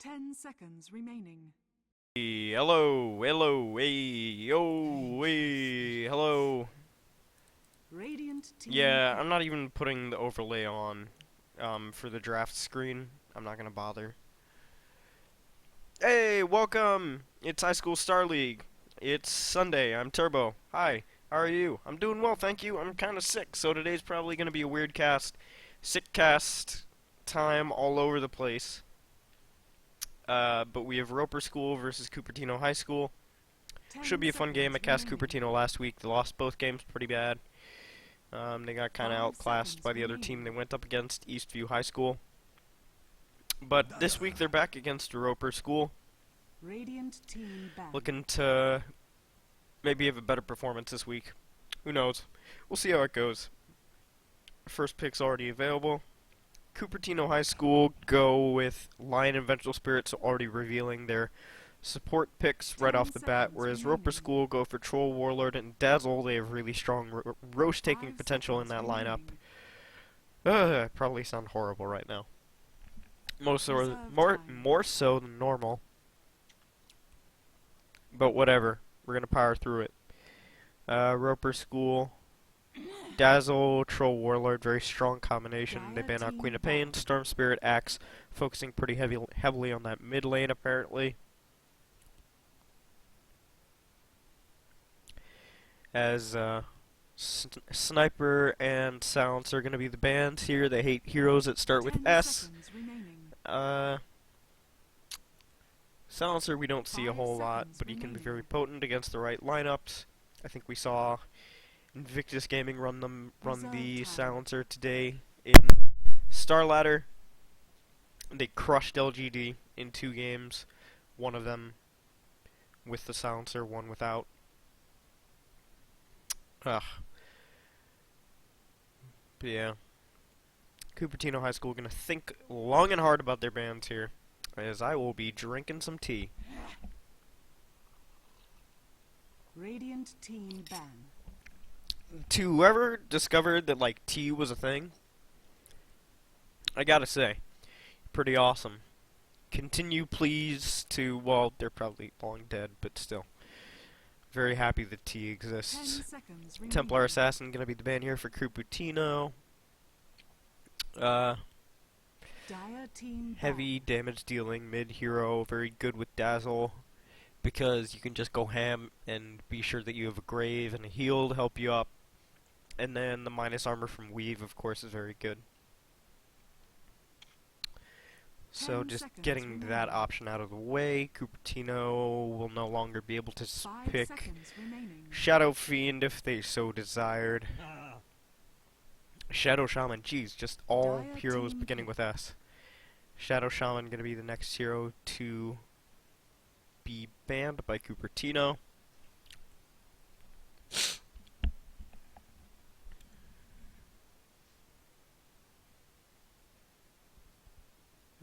10 seconds remaining. Hey, hello, hey, yo, hey, hello. Radiant team. Yeah, I'm not even putting the overlay on, for the draft screen. I'm not gonna bother. Hey, welcome! It's High School Star League. It's Sunday. I'm Turbo. Hi, how are you? I'm doing well, thank you. I'm kinda sick, so today's probably gonna be a weird cast. SICKCAST time all over the place. But we have Roeper School versus Cupertino High School. Should be a fun game. I cast Cupertino last week. They lost both games pretty bad. They got kind of outclassed by the other team they went up against, Eastview High School. But this week they're back against Roeper School. Radiant team back. Looking to maybe have a better performance this week. Who knows? We'll see how it goes. First pick's already available. Cupertino High School go with Lion and Vengeful Spirit, so already revealing their support picks right off the bat, whereas Roeper School go for Troll, Warlord, and Dazzle. They have really strong roche-taking potential in that lineup. I probably sound horrible right now. More so than normal. But whatever. We're going to power through it. Roeper School... Dazzle, Troll, Warlord, very strong combination. They ban out Queen of Pain, Storm Spirit, Axe, focusing pretty heavily on that mid lane apparently. As Sniper and Silence are going to be the bans here. They hate heroes that start with S. Silencer we don't see a whole lot, but he can be very potent against the right lineups. I think we saw Invictus Gaming run the Silencer today in Star Ladder. They crushed LGD in 2 games. One of them with the Silencer, one without. Ugh. But yeah. Cupertino High School gonna think long and hard about their bans here, as I will be drinking some tea. Radiant team ban. To whoever discovered that, like, tea was a thing, I gotta say, pretty awesome. Continue, please, to, well, they're probably long dead, but still. Very happy that tea exists. Templar Assassin gonna be the ban here for Cupertino. Heavy damage dealing mid-hero, very good with Dazzle, because you can just go ham and be sure that you have a Grave and a heal to help you up. And then the minus armor from Weave, of course, is very good. So just getting that option out of the way, Cupertino will no longer be able to pick Shadow Fiend if they so desired. Shadow Shaman, geez, just all heroes beginning with S. Shadow Shaman gonna be the next hero to be banned by Cupertino.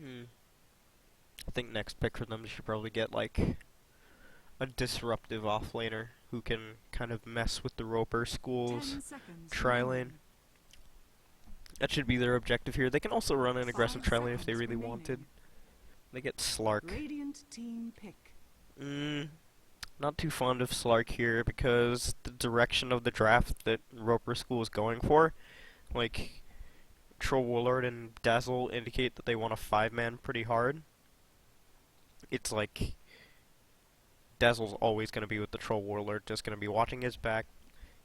I think next pick for them should probably get like a disruptive offlaner who can kind of mess with the Roeper School's tri-lane. That should be their objective here. They can also run an aggressive tri-lane if they really wanted. They get Slark. Radiant team pick. Not too fond of Slark here because the direction of the draft that Roeper School is going for, like Troll, Warlord, and Dazzle indicate that they want a 5-man pretty hard. It's like Dazzle's always going to be with the Troll Warlord, just going to be watching his back,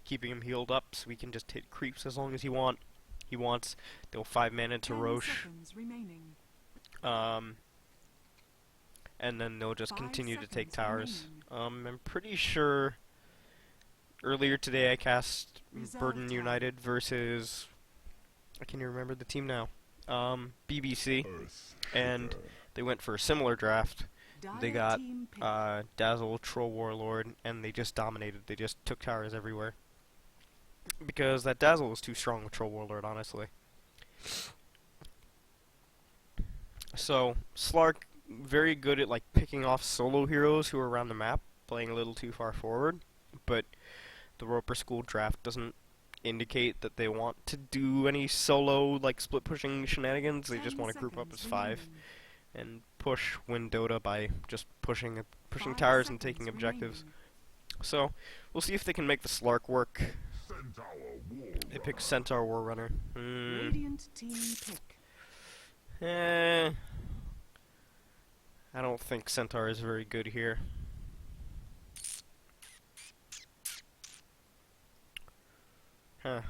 keeping him healed up so he can just hit creeps as long as he wants. They'll 5-man into Roche. And then they'll just continue to take towers. I'm pretty sure earlier today I cast Burden United versus, I can't even remember the team now, BBC, and they went for a similar draft. They got Dazzle, Troll Warlord, and they just dominated. They just took towers everywhere. Because that Dazzle was too strong with Troll Warlord, honestly. So, Slark, very good at like picking off solo heroes who are around the map, playing a little too far forward, but the Roeper School draft doesn't indicate that they want to do any solo like split pushing shenanigans. They just want to group up as 5. and push win Dota by just pushing 5 towers and seconds taking objectives. remaining. So we'll see if they can make the Slark work. They pick Centaur War Runner. Radiant team pick. I don't think Centaur is very good here. Huh.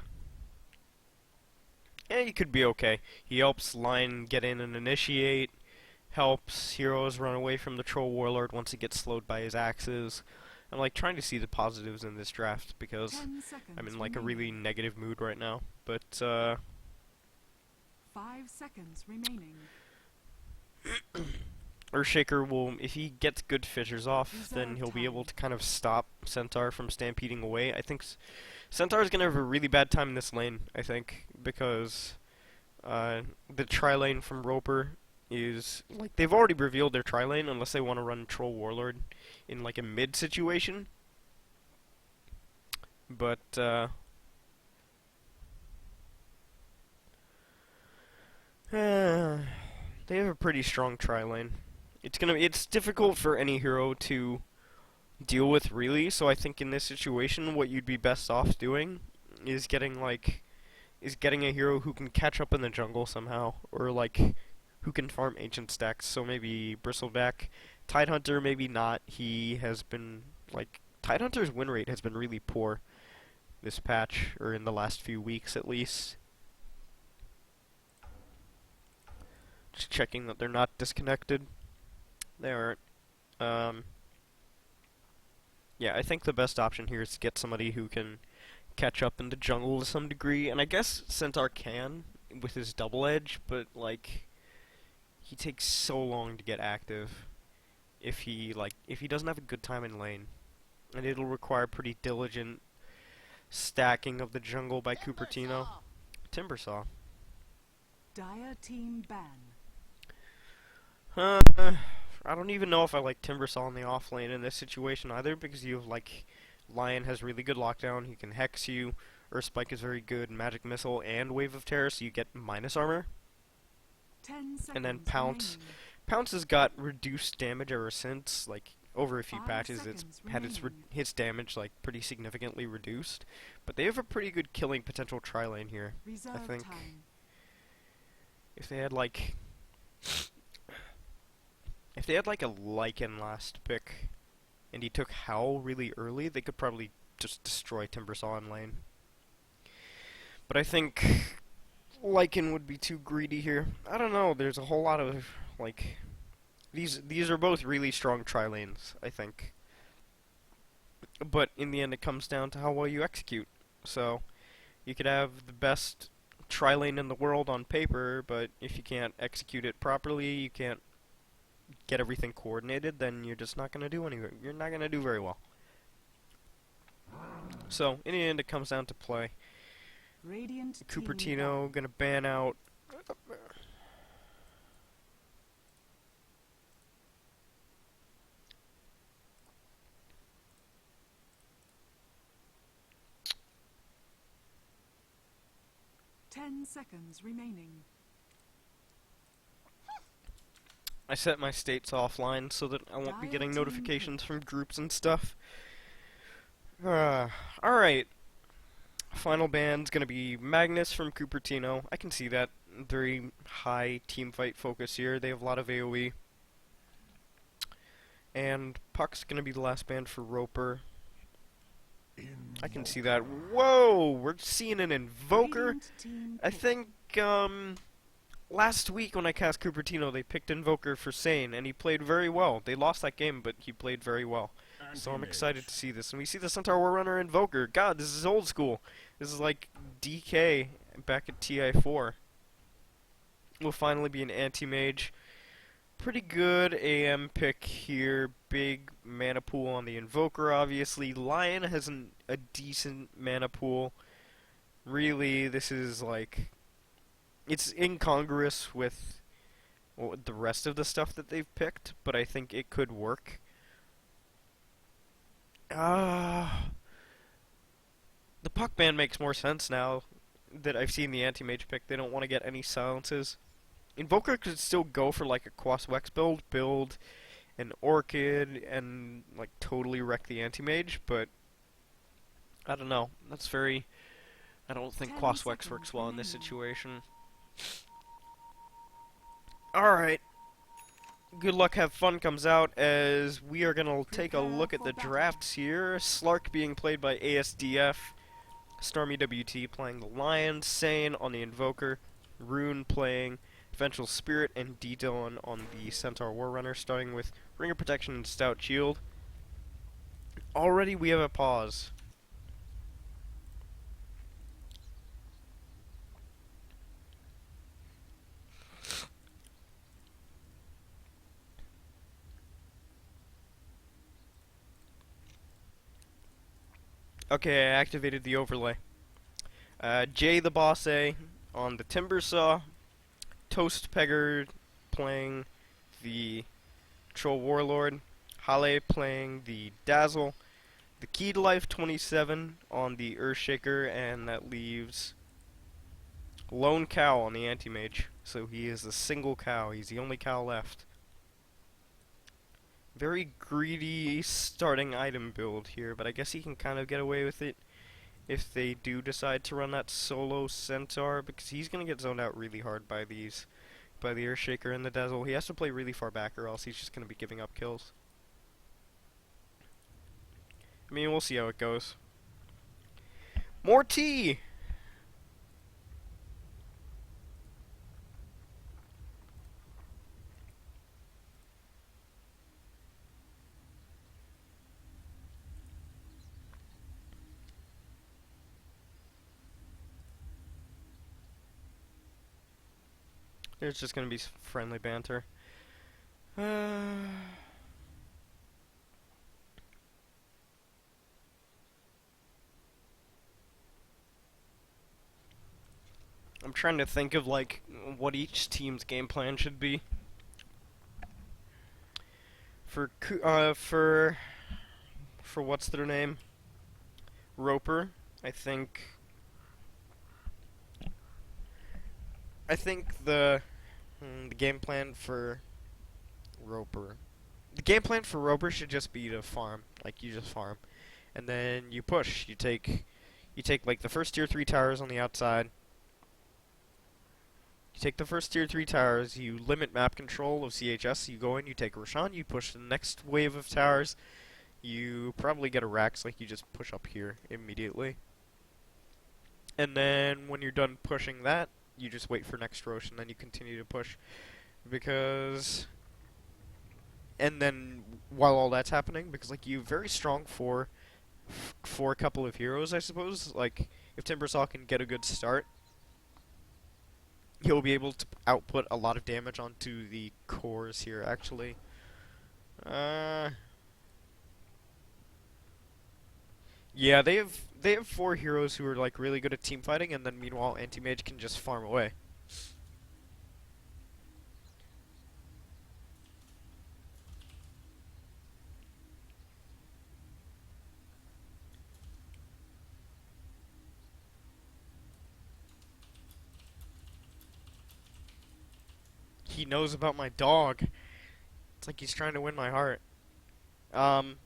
Yeah, he could be okay. He helps Lion get in and initiate, helps heroes run away from the Troll Warlord once he gets slowed by his axes. I'm like trying to see the positives in this draft because 10 seconds I'm in like a really remaining. negative mood right now. But 5 seconds remaining. Earthshaker will, if he gets good fissures off, then he'll be able to kind of stop Centaur from stampeding away. I think Centaur is going to have a really bad time in this lane, I think, because the tri-lane from Roeper is, like, they've already revealed their tri-lane unless they want to run Troll Warlord in, like, a mid situation. But, they have a pretty strong tri-lane. It's difficult for any hero to deal with, really, so I think in this situation what you'd be best off doing is getting a hero who can catch up in the jungle somehow, or like who can farm ancient stacks. So maybe Bristleback. Tidehunter, maybe not. He has been like Tidehunter's win rate has been really poor this patch, or in the last few weeks at least. Just checking that they're not disconnected. They aren't. Yeah, I think the best option here is to get somebody who can catch up in the jungle to some degree, and I guess Centaur can with his double edge, but like he takes so long to get active if he doesn't have a good time in lane, and it'll require pretty diligent stacking of the jungle by Cupertino. Timbersaw. Dire team ban. I don't even know if I like Timbersaw in the off lane in this situation either, because you have like Lion has really good lockdown, he can hex you, Earthspike is very good, Magic Missile and Wave of Terror, so you get minus armor. 10 seconds And then Pounce. remaining. Pounce has got reduced damage ever since, like over a few 5 patches it's seconds had remaining. his damage like pretty significantly reduced. But they have a pretty good killing potential tri-lane here. Reserve think time. If they had like a Lycan last pick, and he took Howl really early, they could probably just destroy Timbersaw in lane. But I think Lycan would be too greedy here. I don't know, there's a whole lot of, like, these are both really strong tri-lanes, I think. But in the end it comes down to how well you execute. So, you could have the best tri-lane in the world on paper, but if you can't execute it properly, you can't get everything coordinated, then you're just not going to do anything. You're not going to do very well. So, in the end, it comes down to play. Radiant Cupertino going to ban out. Team 10 seconds remaining. I set my states offline so that I won't be getting notifications from groups and stuff. Alright. Final band's gonna be Magnus from Cupertino. I can see that. Very high team fight focus here. They have a lot of AoE. And Puck's gonna be the last band for Roeper. I can see that. Whoa! We're seeing an Invoker. Radiant team I pick. think, last week when I cast Cupertino, they picked Invoker for Sane, and he played very well. They lost that game, but he played very well. So I'm excited to see this. And we see the Centaur War Runner Invoker. God, this is old school. This is like DK back at TI4. Will finally be an anti-mage. Pretty good AM pick here. Big mana pool on the Invoker, obviously. Lion has a decent mana pool. Really, this is like... It's incongruous with the rest of the stuff that they've picked, but I think it could work. The Puck ban makes more sense now that I've seen the anti-mage pick. They don't want to get any silences. Invoker could still go for like a Quas-Wex build an Orchid, and like totally wreck the Anti-Mage, but I don't know. I don't think 10 Quas-Wex seconds works well in this remaining. situation. Alright. Good Luck Have Fun comes out as we are gonna take a Prepare look at for the battle. drafts here. Slark being played by ASDF, Stormy WT playing the Lion, Sane on the Invoker, Rune playing Vengeful Spirit, and D-Dylan on the Centaur Warrunner, starting with Ring of Protection and Stout Shield. Already we have a pause. Okay, I activated the overlay. Jay the Boss A on the Timber Saw, Toast Pegger playing the Troll Warlord, Hale playing the Dazzle, the Key to Life 27 on the Earthshaker, and that leaves Lone Cow on the Anti-Mage. So he is a single cow, he's the only cow left. Very greedy starting item build here, but I guess he can kind of get away with it if they do decide to run that solo Centaur, because he's going to get zoned out really hard by the Earthshaker and the Dazzle. He has to play really far back or else he's just going to be giving up kills. I mean, we'll see how it goes. More tea! There's just going to be friendly banter. I'm trying to think of like what each team's game plan should be. For what's their name? Roeper. I think the game plan for Roeper. The game plan for Roeper should just be to farm. Like you just farm. And then you push. You take like the first tier 3 towers on the outside. You take the first tier 3 towers, you limit map control of CHS, you go in, you take Roshan, you push the next wave of towers, you probably get a Rax, like you just push up here immediately. And then when you're done pushing that, you just wait for next Rosh and then you continue to push. Because... And then while all that's happening, because like you very strong for a couple of heroes, I suppose, like if Timbersaw can get a good start, he'll be able to output a lot of damage onto the cores here, actually. Yeah, they have 4 heroes who are like really good at team fighting, and then meanwhile Anti-Mage can just farm away. He knows about my dog. It's like he's trying to win my heart. But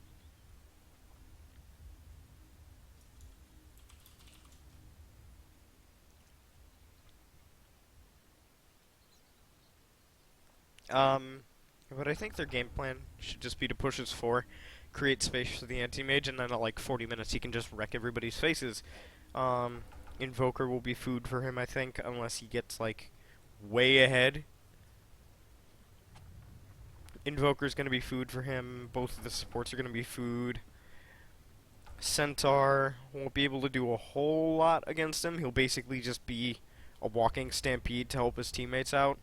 I think their game plan should just be to push his 4, create space for the Anti-Mage, and then at like 40 minutes he can just wreck everybody's faces. Invoker will be food for him, I think, unless he gets like way ahead. Invoker's gonna be food for him, both of the supports are gonna be food. Centaur won't be able to do a whole lot against him, he'll basically just be a walking stampede to help his teammates out.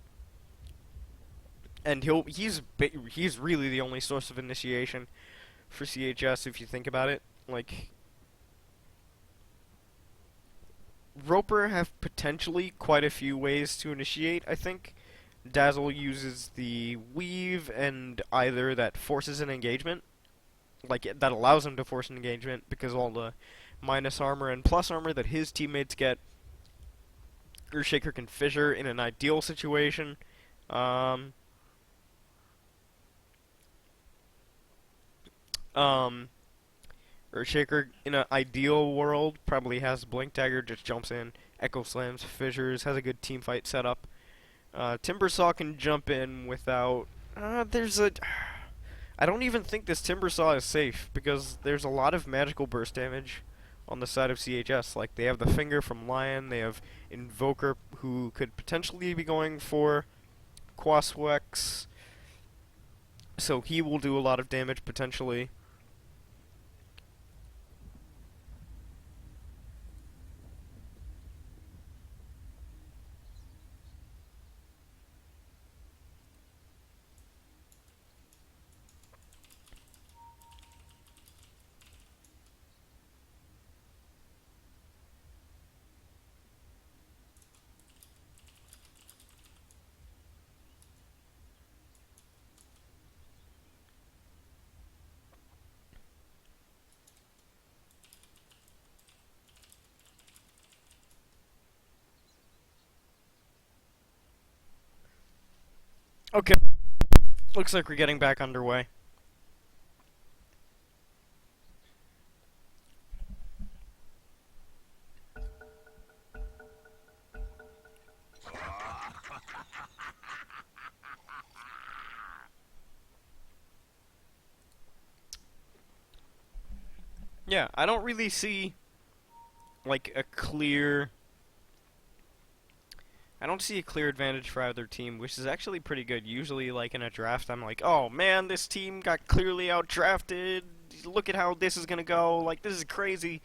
And he's really the only source of initiation for CHS if you think about it. Like, Roeper have potentially quite a few ways to initiate, I think. Dazzle uses the weave and either that forces an engagement, like that allows him to force an engagement because all the minus armor and plus armor that his teammates get, Earthshaker can fissure in an ideal situation. Um, um, Earthshaker in an ideal world probably has Blink Dagger, just jumps in, Echo Slams, Fissures, has a good team fight setup. Timbersaw can jump in without. There's a. I don't even think this Timbersaw is safe because there's a lot of magical burst damage on the side of CHS. Like they have the Finger from Lion, they have Invoker who could potentially be going for Quaswex, so he will do a lot of damage potentially. Okay, looks like we're getting back underway. Yeah, I don't really see like a clear. I don't see a clear advantage for either team, which is actually pretty good. Usually, like in a draft, I'm like, oh man, this team got clearly out-drafted. Look at how this is gonna go. Like, this is crazy.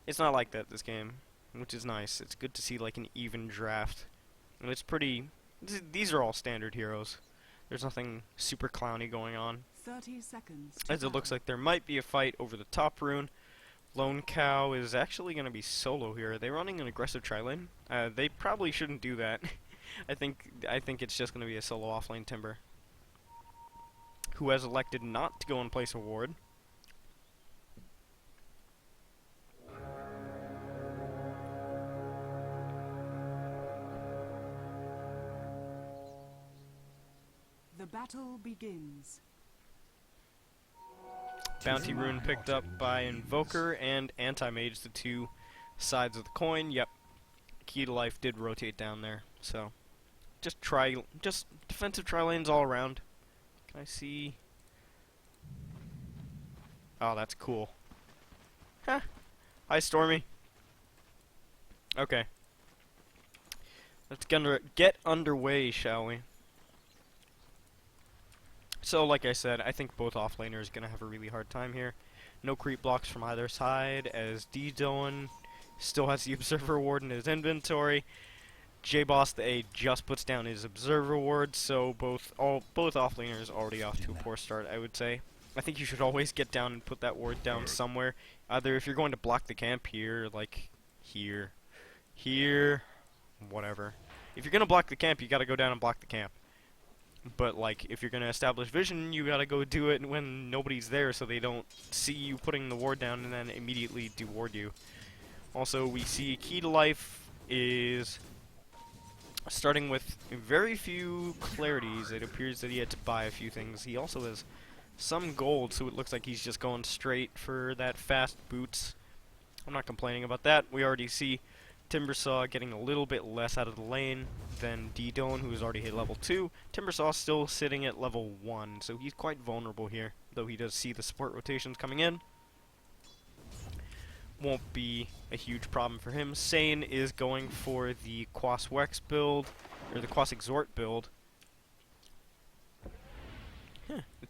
It's not like that this game, which is nice. It's good to see like an even draft. And it's pretty. These are all standard heroes. There's nothing super clowny going on. 30 seconds. As it looks like there might be a fight over the top rune. Lone Cow is actually going to be solo here. Are they running an aggressive tri-lane? They probably shouldn't do that. I think it's just going to be a solo offlane Timber, who has elected not to go and place a ward. The battle begins. Bounty Rune picked up by Invoker and Anti-Mage, the two sides of the coin. Yep, Key to Life did rotate down there, so just defensive tri-lanes all around. Can I see? Oh, that's cool. Huh. Hi, Stormy. Okay. Let's get underway, shall we? So, like I said, I think both offlaners are going to have a really hard time here. No creep blocks from either side, as D-Doan still has the Observer Ward in his inventory. J-Boss the A just puts down his Observer Ward, so both offlaners already off to a poor start, I would say. I think you should always get down and put that ward down somewhere. Either if you're going to block the camp here, like here, whatever. If you're going to block the camp, you got to go down and block the camp. But, like, if you're going to establish vision, you gotta go do it when nobody's there so they don't see you putting the ward down and then immediately deward you. Also, we see Key to Life is starting with very few clarities. It appears that he had to buy a few things. He also has some gold, so it looks like he's just going straight for that fast boots. I'm not complaining about that. We already see Timbersaw getting a little bit less out of the lane than D-Doan, who has already hit level 2. Timbersaw still sitting at level 1, so he's quite vulnerable here, though he does see the support rotations coming in. Won't be a huge problem for him. Sane is going for the Quaswex build, or the Quas Exhort build.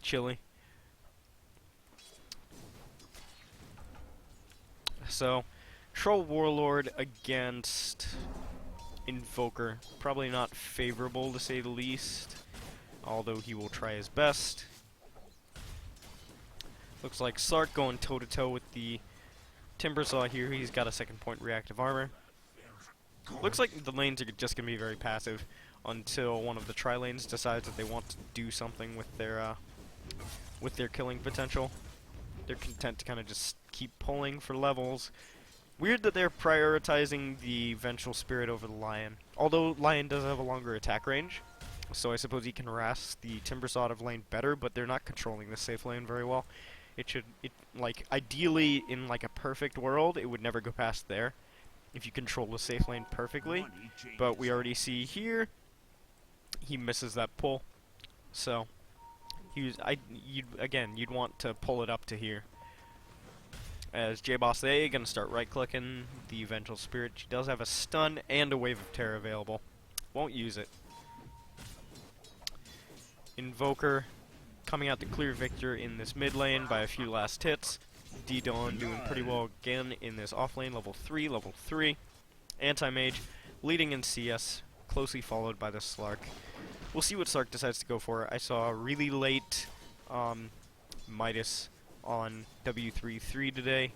Chilly. So, Troll Warlord against Invoker. Probably not favorable, to say the least, although he will try his best. Looks like Sark going toe-to-toe with the Timbersaw here. He's got a second point reactive armor. Looks like the lanes are just going to be very passive until one of the tri-lanes decides that they want to do something with their killing potential. They're content to kind of just keep pulling for levels. Weird that they're prioritizing the Vengeful Spirit over the Lion. Although Lion does have a longer attack range, so I suppose he can harass the Timbersaw out of lane better, but they're not controlling the safe lane very well. Like, ideally, in, like, a perfect world, it would never go past there if you control the safe lane perfectly, but we already see here, he misses that pull, so, you'd want to pull it up to here. As J-Boss A gonna start right-clicking the Vengeful Spirit. She does have a stun and a Wave of Terror available. Won't use it. Invoker coming out to clear Victor in this mid lane by a few last hits. D-Dawn doing pretty well again in this off lane, level 3. Anti-Mage leading in CS, closely followed by the Slark. We'll see what Slark decides to go for. I saw a really late Midas on W3-3 today.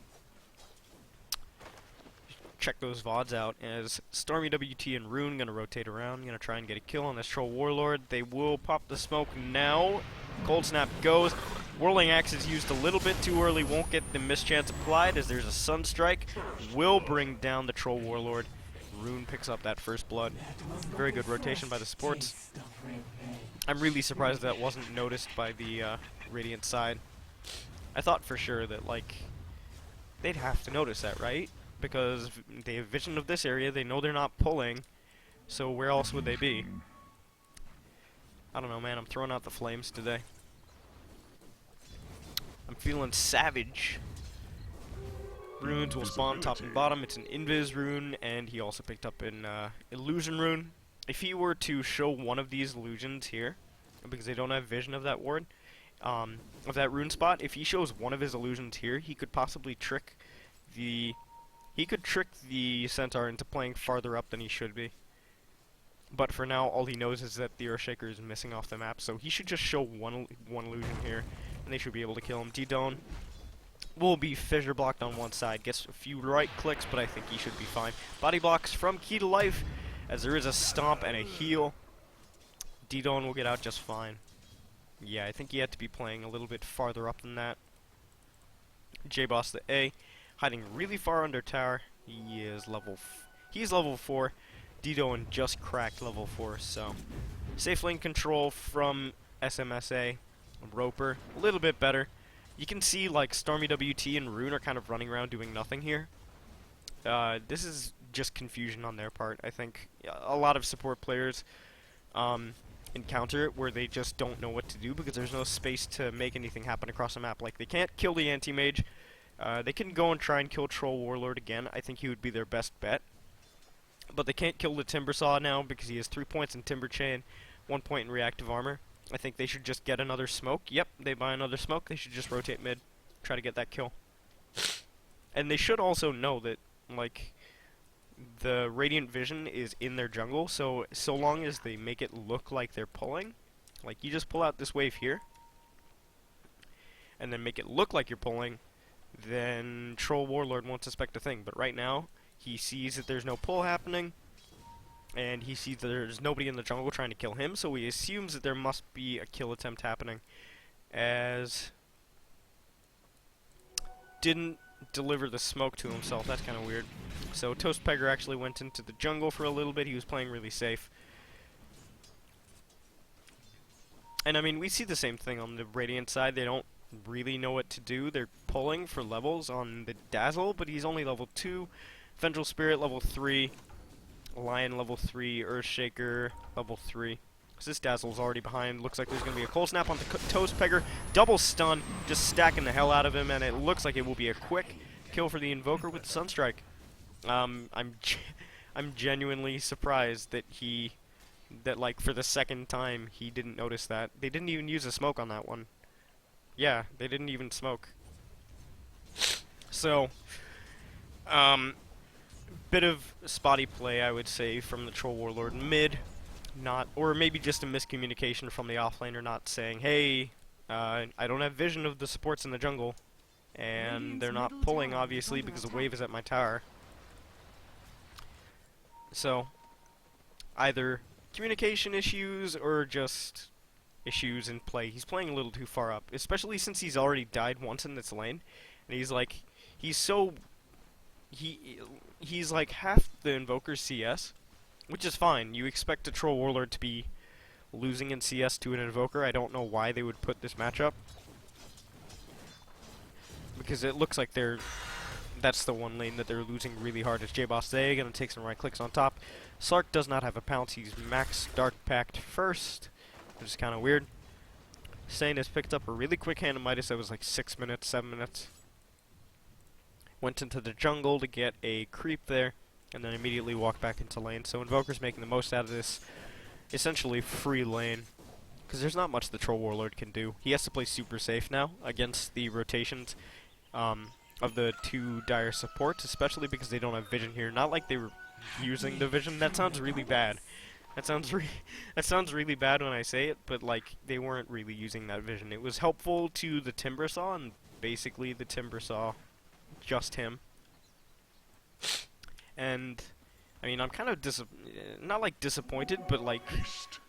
Check those VODs out, as Stormy WT and Rune gonna rotate around, gonna try and get a kill on this Troll Warlord. They will pop the smoke now. Cold Snap goes. Whirling Axe is used a little bit too early, won't get the mischance applied as there's a Sunstrike. Will bring down the Troll Warlord. Rune picks up that first blood. Very good rotation by the supports. I'm really surprised that wasn't noticed by the Radiant side. I thought for sure that, like, they'd have to notice that, right? Because they have vision of this area, they know they're not pulling, so where else would they be? I don't know, man, I'm throwing out the flames today. I'm feeling savage. Runes will spawn top and bottom. It's an Invis rune, and he also picked up an Illusion rune. If he were to show one of these illusions here, because they don't have vision of that ward, of that rune spot, if he shows one of his illusions here, he could possibly trick the Centaur into playing farther up than he should be. But for now, all he knows is that the Earthshaker is missing off the map, so he should just show one illusion here, and they should be able to kill him. D-Dawn will be fissure blocked on one side, gets a few right clicks, but I think he should be fine. Body blocks from Key to Life, as there is a stomp and a heal. D-Dawn will get out just fine. Yeah, I think he had to be playing a little bit farther up than that. J-Boss the A, hiding really far under tower. He's level 4. D-Dawn just cracked level 4, so safe lane control from SMSA. Roeper, a little bit better. You can see, like, Stormy WT and Rune are kind of running around doing nothing here. This is just confusion on their part. I think a lot of support players encounter it where they just don't know what to do because there's no space to make anything happen across the map. Like, they can't kill the anti-mage. They can go and try and kill Troll Warlord again. I think he would be their best bet. But they can't kill the Timbersaw now because he has 3 points in Timber Chain, 1 point in reactive armor. I think they should just get another smoke. Yep, they buy another smoke. They should just rotate mid, try to get that kill. And they should also know that, like, the Radiant Vision is in their jungle, so long as they make it look like they're pulling, like, you just pull out this wave here, and then make it look like you're pulling, then Troll Warlord won't suspect a thing. But right now, he sees that there's no pull happening, and he sees that there's nobody in the jungle trying to kill him, so he assumes that there must be a kill attempt happening, as didn't deliver the smoke to himself. That's kind of weird. So Toast Pegger actually went into the jungle for a little bit. He was playing really safe. And I mean, we see the same thing on the Radiant side. They don't really know what to do. They're pulling for levels on the Dazzle, but he's only level 2. Vengeful Spirit level 3. Lion level 3. Earthshaker level 3. So this Dazzle's already behind. Looks like there's going to be a Cold Snap on the Toast Pegger. Double stun, just stacking the hell out of him, and it looks like it will be a quick kill for the Invoker with the Sunstrike. I'm genuinely surprised that like, for the second time, he didn't notice that. They didn't even use a smoke on that one. Yeah, they didn't even smoke. So, bit of spotty play, I would say, from the Troll Warlord mid. Or maybe just a miscommunication from the offlaner not saying, hey, I don't have vision of the supports in the jungle. And they're not pulling, obviously, because the wave is at my tower. So, either communication issues or just issues in play. He's playing a little too far up, especially since he's already died once in this lane. And he's like, he's like half the Invoker's CS, which is fine. You expect a Troll Warlord to be losing in CS to an Invoker. I don't know why they would put this matchup, because it looks like that's the one lane that they're losing really hard. It's J-Boss A gonna take some right clicks on top. Slark does not have a pounce. He's max Dark Pact first, which is kind of weird. Sane has picked up a really quick hand of Midas that was like 6 minutes, 7 minutes. Went into the jungle to get a creep there, and then immediately walked back into lane. So Invoker's making the most out of this essentially free lane, because there's not much the Troll Warlord can do. He has to play super safe now against the rotations of the two dire supports, especially because they don't have vision here. Not like they were using the vision. That sounds really bad. That sounds really bad when I say it, but like they weren't really using that vision. It was helpful to the Timbersaw, and basically the Timbersaw, just him. And I mean, I'm kind of not like disappointed, but like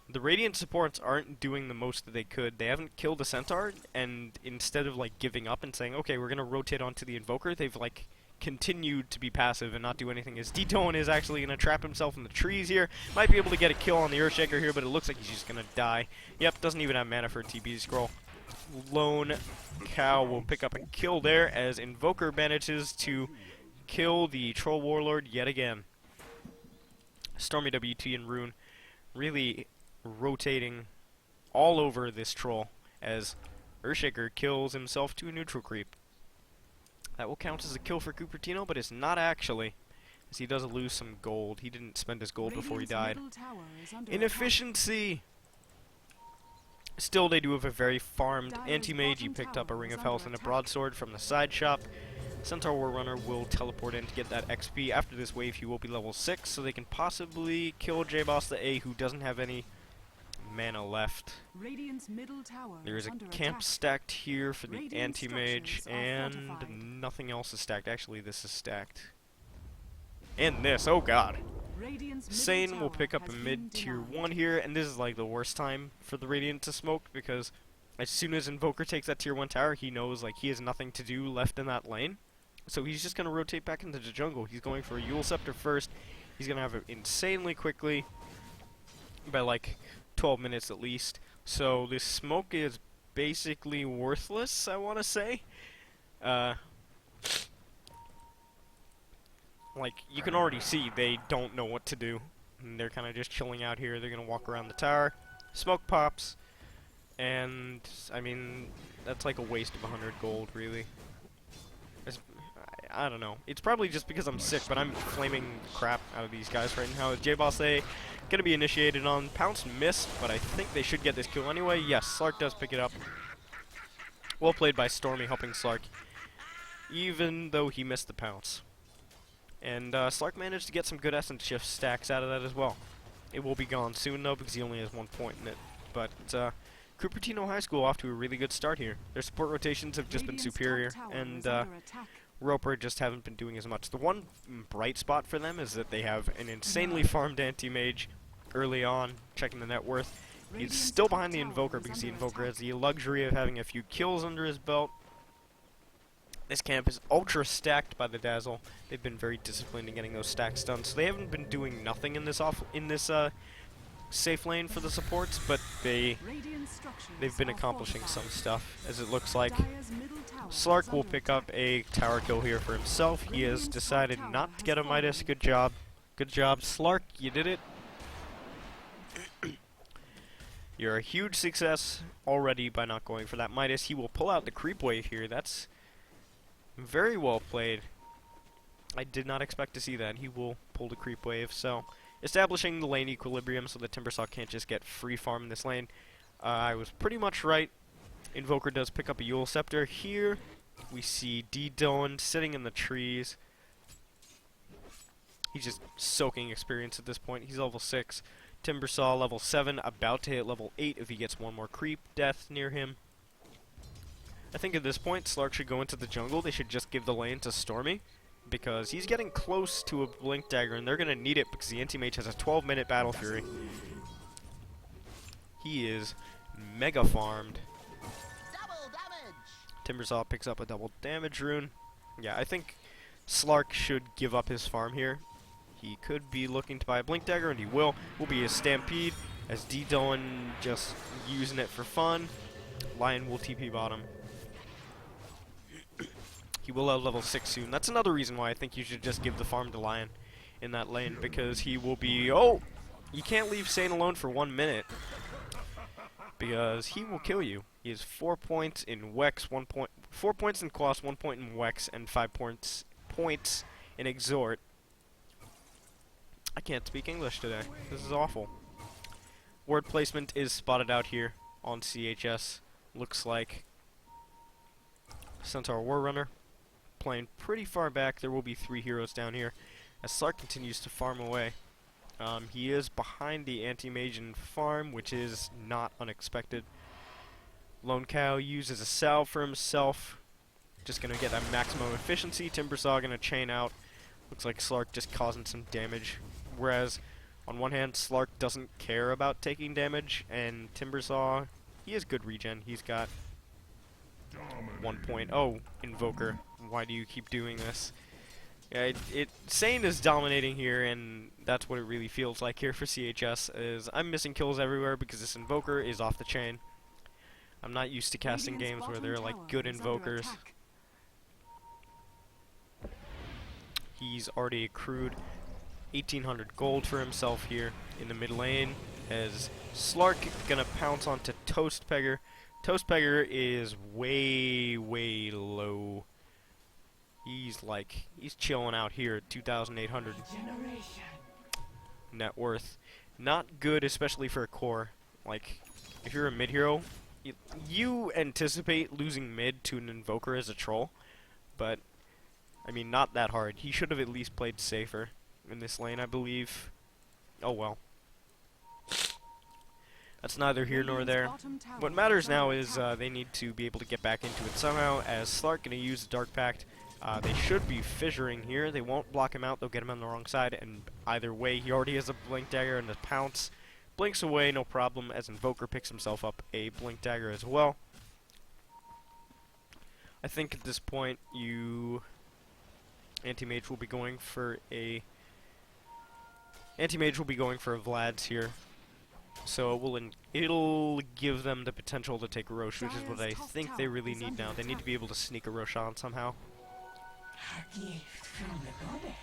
the Radiant supports aren't doing the most that they could. They haven't killed a Centaur, and instead of like giving up and saying, okay, we're gonna rotate onto the Invoker, they've like continued to be passive and not do anything. As D-Tone is actually gonna trap himself in the trees here. Might be able to get a kill on the Earthshaker here, but it looks like he's just gonna die. Yep, doesn't even have mana for a TP scroll. Lone Cow will pick up a kill there as Invoker manages to kill the Troll Warlord yet again. Stormy WT and Rune really rotating all over this troll as Earthshaker kills himself to a neutral creep. That will count as a kill for Cupertino, but it's not actually, as he does lose some gold. He didn't spend his gold before he died. Inefficiency! Still, they do have a very farmed anti-mage. He picked up a Ring of Health and a broadsword from the side shop. Centaur Warrunner will teleport in to get that XP. After this wave, he will be level 6, so they can possibly kill J-Boss the A, who doesn't have any mana left. There is a camp stacked here for the anti-mage, and nothing else is stacked. Actually, this is stacked. And this, oh god. Sane will pick up a mid-tier 1 here, and this is like the worst time for the Radiant to smoke, because as soon as Invoker takes that tier 1 tower, he knows like he has nothing to do left in that lane. So he's just going to rotate back into the jungle. He's going for a Eul Scepter first. He's going to have it insanely quickly, by like 12 minutes at least. So this smoke is basically worthless, I want to say. Like, you can already see they don't know what to do. And they're kind of just chilling out here. They're going to walk around the tower. Smoke pops. And, I mean, that's like a waste of 100 gold, really. I don't know. It's probably just because I'm sick, but I'm flaming crap out of these guys right now. J-Boss A gonna be initiated on. Pounce missed, but I think they should get this kill anyway. Yes, Slark does pick it up. Well played by Stormy, helping Slark, even though he missed the pounce. And Slark managed to get some good Essence Shift stacks out of that as well. It will be gone soon, though, because he only has 1 point in it. But Cupertino High School off to a really good start here. Their support rotations have just been superior, and Roeper just haven't been doing as much. The one bright spot for them is that they have an insanely farmed anti-mage early on, checking the net worth. He's still behind the Invoker because the Invoker has the luxury of having a few kills under his belt. This camp is ultra stacked by the Dazzle. They've been very disciplined in getting those stacks done, so they haven't been doing nothing in this safe lane for the supports, but they've been accomplishing some stuff, as it looks like. Slark will pick up a tower kill here for himself. He has decided not to get a Midas. Good job. Good job, Slark. You did it. You're a huge success already by not going for that Midas. He will pull out the creep wave here. That's very well played. I did not expect to see that. He will pull the creep wave, so establishing the lane equilibrium so the Timbersaw can't just get free farm in this lane. I was pretty much right. Invoker does pick up a Eul Scepter here. We see D-Don sitting in the trees. He's just soaking experience at this point. He's level 6. Timbersaw level 7, about to hit level 8 if he gets one more creep death near him. I think at this point, Slark should go into the jungle. They should just give the lane to Stormy, because he's getting close to a Blink Dagger, and they're going to need it because the anti-mage has a 12-minute Battle Fury. He is mega farmed. Timbersaw picks up a double damage rune. Yeah, I think Slark should give up his farm here. He could be looking to buy a Blink Dagger, and he will. Will be a Stampede. As D-Doan just using it for fun. Lion will TP bottom. He will have level 6 soon. That's another reason why I think you should just give the farm to Lion in that lane, because he will be... Oh! You can't leave Sane alone for 1 minute, because he will kill you. He has 4 points in Wex, 4 points in Quas, 1 point in Wex, and 5 points in Exhort. I can't speak English today. This is awful. Word placement is spotted out here on CHS. Looks like Centaur Warrunner playing pretty far back. There will be 3 heroes down here as Slark continues to farm away. He is behind the anti-mage and farm, which is not unexpected. Lone Cow uses a salve for himself. Just gonna get that maximum efficiency. Timbersaw gonna chain out. Looks like Slark just causing some damage. Whereas, on one hand, Slark doesn't care about taking damage, and Timbersaw, he has good regen. He's got 1 point. Oh, Invoker. Why do you keep doing this? Yeah, Sane is dominating here, and that's what it really feels like here for CHS, is I'm missing kills everywhere because this Invoker is off the chain. I'm not used to casting games where they're like good Invokers. He's already accrued 1,800 gold for himself here in the mid lane, as Slark gonna pounce onto Toastpegger. Toastpegger is way low. He's chilling out here at 2,800 net worth. Not good, especially for a core. Like, if you're a mid hero, you anticipate losing mid to an Invoker as a troll, but I mean, not that hard. He should have at least played safer in this lane, I believe. Oh well. That's neither here nor there. What matters now is they need to be able to get back into it somehow, as Slark gonna use the Dark Pact. They should be fissuring here. They won't block him out, they'll get him on the wrong side, and either way, he already has a Blink Dagger and a Pounce. Blinks away, no problem, as Invoker picks himself up a Blink Dagger as well. I think at this point, Anti-Mage will be going for a Vlad's here. So it'll give them the potential to take Roche, which is what I think they really need now. They need to be able to sneak a Roche on somehow. A gift from the goddess.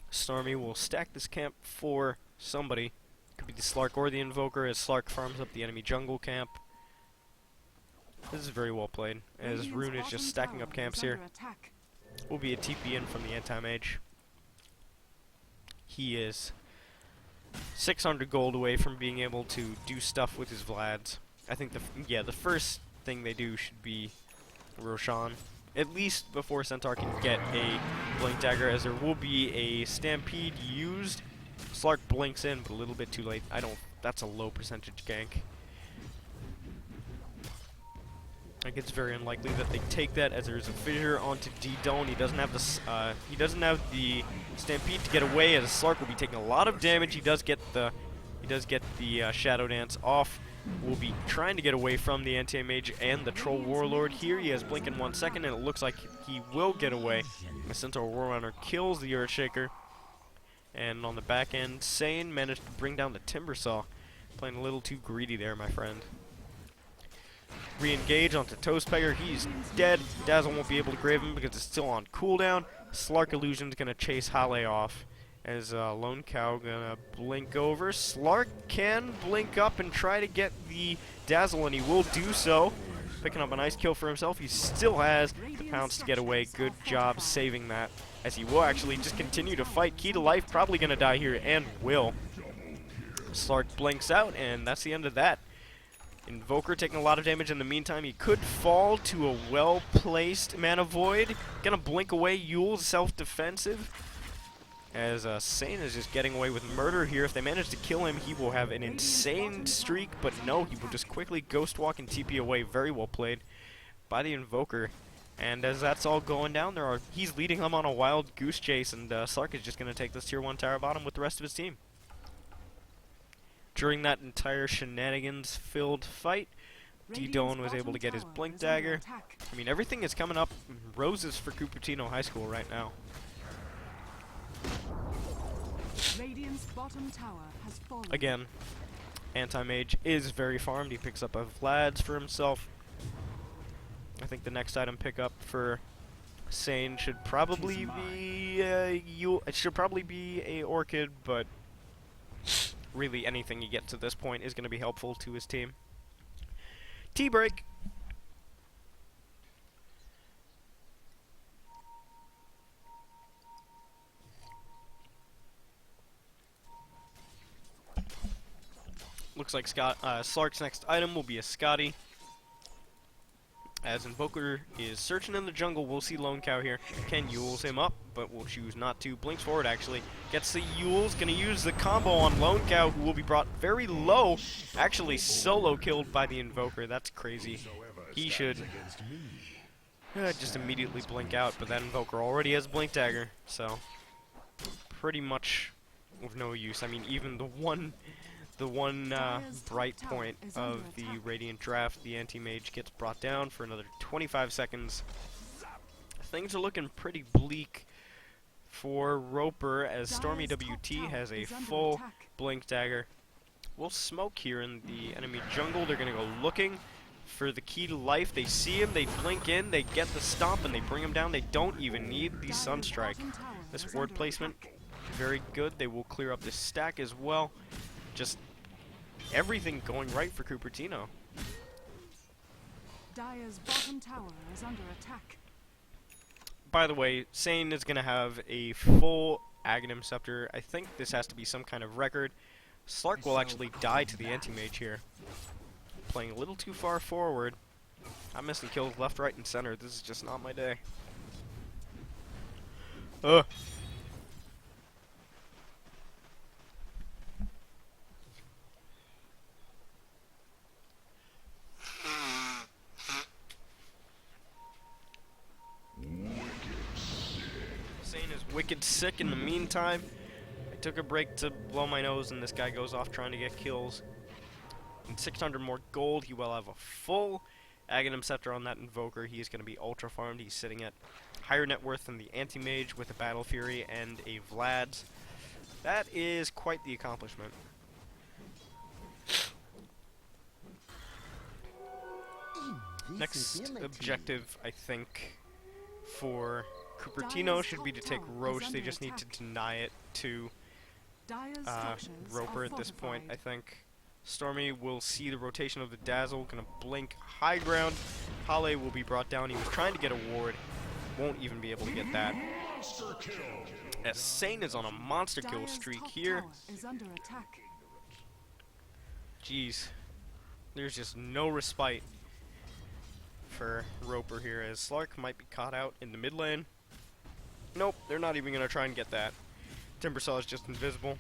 Stormy will stack this camp for somebody. Could be the Slark or the Invoker, as Slark farms up the enemy jungle camp. This is very well played, as Rune is just stacking up camps here. Will be a TP in from the anti-mage. He is 600 gold away from being able to do stuff with his Vlads. I think the first thing they do should be Roshan, at least before Centaur can get a Blink Dagger, as there will be a Stampede used. Slark blinks in, but a little bit too late. That's a low percentage gank. I think it's very unlikely that they take that, as there's a fissure onto D-Doan. He doesn't have the Stampede to get away, as Slark will be taking a lot of damage. He does get the Shadow Dance off. Will be trying to get away from the Anti-Mage and the Troll Warlord here. He has Blink in 1 second, and it looks like he will get away. The Centaur Warrunner kills the Earthshaker. And on the back end, Sane managed to bring down the Timbersaw. Playing a little too greedy there, my friend. Re-engage onto Toastpegger. He's dead. Dazzle won't be able to grave him because it's still on cooldown. Slark Illusion's gonna chase Halle off, as Lone Cow gonna blink over. Slark can blink up and try to get the Dazzle, and he will do so. Picking up a nice kill for himself. He still has the Pounce to get away. Good job saving that, as he will actually just continue to fight. Key to life, probably gonna die here, and will. Slark blinks out, and that's the end of that. Invoker taking a lot of damage in the meantime. He could fall to a well-placed Mana Void. Gonna blink away. Yule's self-defensive, as Sane is just getting away with murder here. If they manage to kill him, he will have an insane streak, but no, he will just quickly Ghost Walk and TP away. Very well played by the Invoker. And as that's all going down, he's leading them on a wild goose chase, and Slark is just gonna take this tier 1 tower bottom with the rest of his team. During that entire shenanigans-filled fight, D-Doan was able to get his Blink Dagger. I mean, everything is coming up roses for Cupertino High School right now. Dire's bottom tower has fallen. Again, anti-mage is very farmed. He picks up a Vlad's for himself. I think the next item pickup for Sane should probably be it should probably be a Orchid, but really anything he gets at this point is going to be helpful to his team. Tea break. Looks like Slark's next item will be a Scotty. As Invoker is searching in the jungle, we'll see Lone Cow here. Can Yules him up, but will choose not to. Blinks forward, actually. Gets the Yules. Gonna use the combo on Lone Cow, who will be brought very low. Actually solo killed by the Invoker. That's crazy. He should just immediately blink out, but that Invoker already has Blink Dagger, so pretty much of no use. I mean, even the one bright point of the Radiant Draft, the Anti-Mage gets brought down for another 25 seconds. Things are looking pretty bleak for Roeper as Stormy WT has a full Blink Dagger. We'll smoke here in the enemy jungle. They're going to go looking for the key to life. They see him, they blink in, they get the stomp, and they bring him down. They don't even need the Sunstrike. This ward placement, very good. They will clear up this stack as well. Just everything going right for Cupertino. Dire's bottom tower is under attack. By the way, Sane is going to have a full Aghanim Scepter. I think this has to be some kind of record. Slark will actually die to the Anti-Mage here. Playing a little too far forward. I'm missing kills left, right, and center. This is just not my day. Ugh. Sane is wicked sick in the meantime. I took a break to blow my nose, and this guy goes off trying to get kills. And 600 more gold, he will have a full Aghanim Scepter on that Invoker. He is going to be ultra farmed. He's sitting at higher net worth than the Anti-Mage with a Battle Fury and a Vlad's. That is quite the accomplishment. Next objective, I think, for Cupertino should be to take Roche. They just need to deny it to Roeper at this point, I think. Stormy will see the rotation of the Dazzle, gonna blink high ground. Hale will be brought down. He was trying to get a ward, won't even be able to get that. As Sane is on a monster kill streak here. Jeez, there's just no respite for Roeper here, as Slark might be caught out in the mid lane. Nope, they're not even gonna try and get that. Timbersaw is just invisible.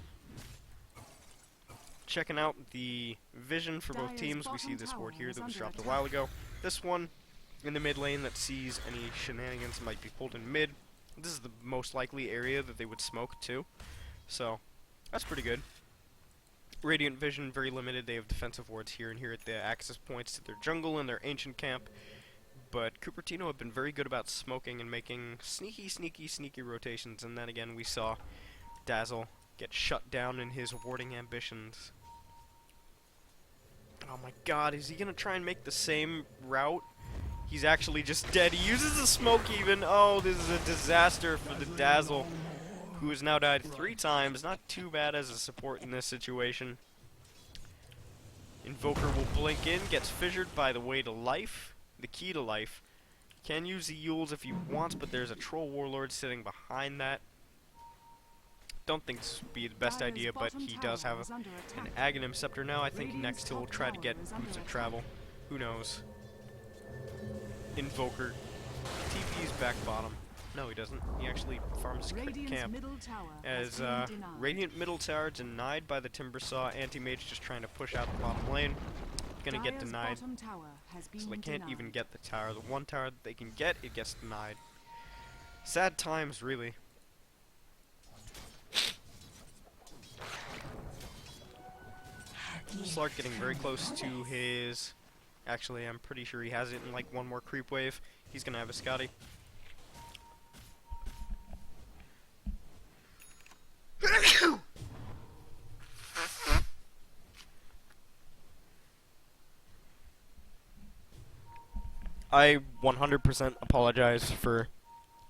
Checking out the vision for both teams, we see this ward here that was dropped a while ago. This one in the mid lane that sees any shenanigans might be pulled in mid. This is the most likely area that they would smoke too, so that's pretty good. Radiant vision, very limited. They have defensive wards here and here at the access points to their jungle and their ancient camp. But Cupertino have been very good about smoking and making sneaky rotations. And then again, we saw Dazzle get shut down in his warding ambitions. Oh my god, is he going to try and make the same route? He's actually just dead. He uses the smoke even. Oh, this is a disaster for the Dazzle, who has now died 3 times. Not too bad as a support in this situation. Invoker will blink in, gets fissured by the way to life, the key to life. Can use the Yules if he wants, but there's a Troll Warlord sitting behind that. Don't think this would be the best idea, but he does have an Aghanim Scepter now. I think next he'll try to get Boots of Travel. Who knows? Invoker TP's back bottom. No, he doesn't. He actually farms camp. As Radiant middle tower denied by the Timbersaw. Anti-Mage just trying to push out the bottom lane. Gonna get denied. So they can't even get the tower. The one tower that they can get, it gets denied. Sad times, really. Slark getting very close to his... Actually, I'm pretty sure he has it in like one more creep wave. He's gonna have a Scotty. I 100% apologize for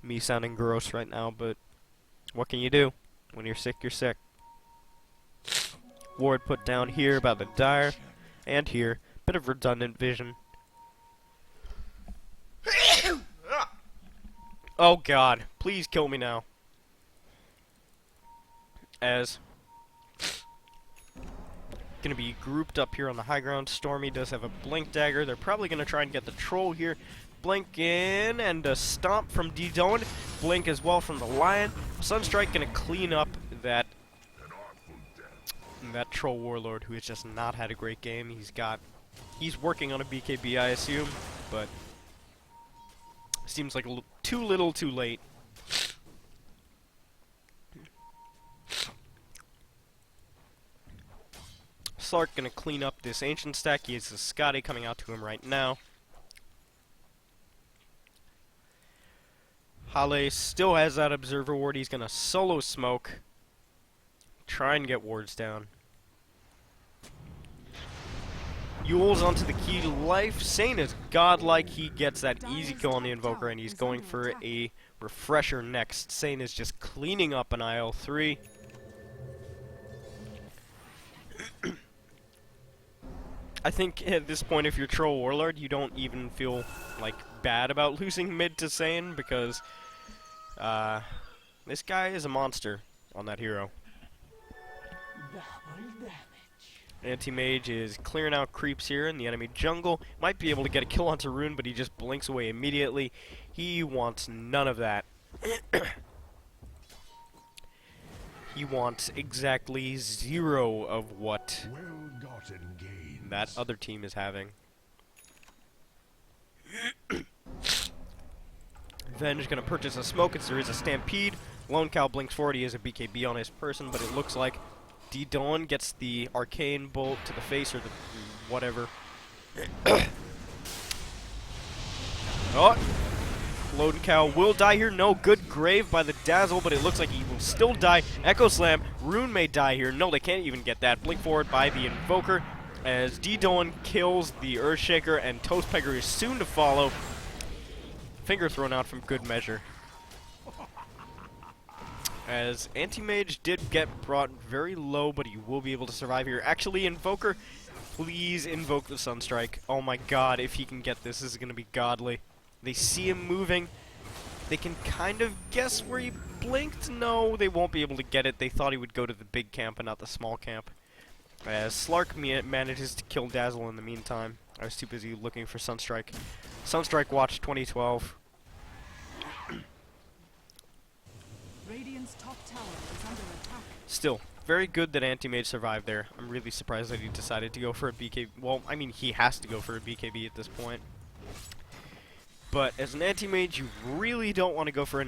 me sounding gross right now, but what can you do? When you're sick, you're sick. Ward put down here by the dire, and here. Bit of redundant vision. Oh god, please kill me now. As gonna be grouped up here on the high ground. Stormy does have a blink dagger. They're probably gonna try and get the troll here. Blink in and a stomp from D-Doan. Blink as well from the lion. Sunstrike gonna clean up that troll warlord who has just not had a great game. He's working on a BKB, I assume, but seems like too little, too late. Slark gonna clean up this ancient stack. He has a Scotty coming out to him right now. Hale still has that observer ward. He's gonna solo smoke. Try and get wards down. Yule's onto the key to life. Sane is godlike. He gets that easy kill on the Invoker, and he's going for a refresher next. Sane is just cleaning up an IL-3. I think at this point, if you're Troll Warlord, you don't even feel like bad about losing mid to Sane, because this guy is a monster on that hero. Anti-Mage is clearing out creeps here in the enemy jungle. Might be able to get a kill onto Rune, but he just blinks away immediately. He wants none of that. He wants exactly 0 of what that other team is having. Venge gonna purchase a smoke as there is a stampede. Lone Cow blinks forward. He has a BKB on his person, but it looks like D-Dawn gets the arcane bolt to the face or the whatever. Oh, Lone Cow will die here. No, good grave by the Dazzle, but it looks like he will still die. Echo Slam. Rune may die here. No, they can't even get that. Blink forward by the Invoker as D-Dawn kills the Earthshaker, and Toastpegger is soon to follow. Finger thrown out from good measure. As Anti-Mage did get brought very low, but he will be able to survive here. Actually, Invoker, please invoke the Sunstrike. Oh my god, if he can get this is going to be godly. They see him moving. They can kind of guess where he blinked. No, they won't be able to get it. They thought he would go to the big camp and not the small camp. As Slark manages to kill Dazzle in the meantime. I was too busy looking for Sunstrike. Sunstrike Watch 2012. Radiant's top tower is under attack. Still, very good that Anti-Mage survived there. I'm really surprised that he decided to go for a BKB. Well, I mean, he has to go for a BKB at this point. But as an Anti-Mage, you really don't want to go for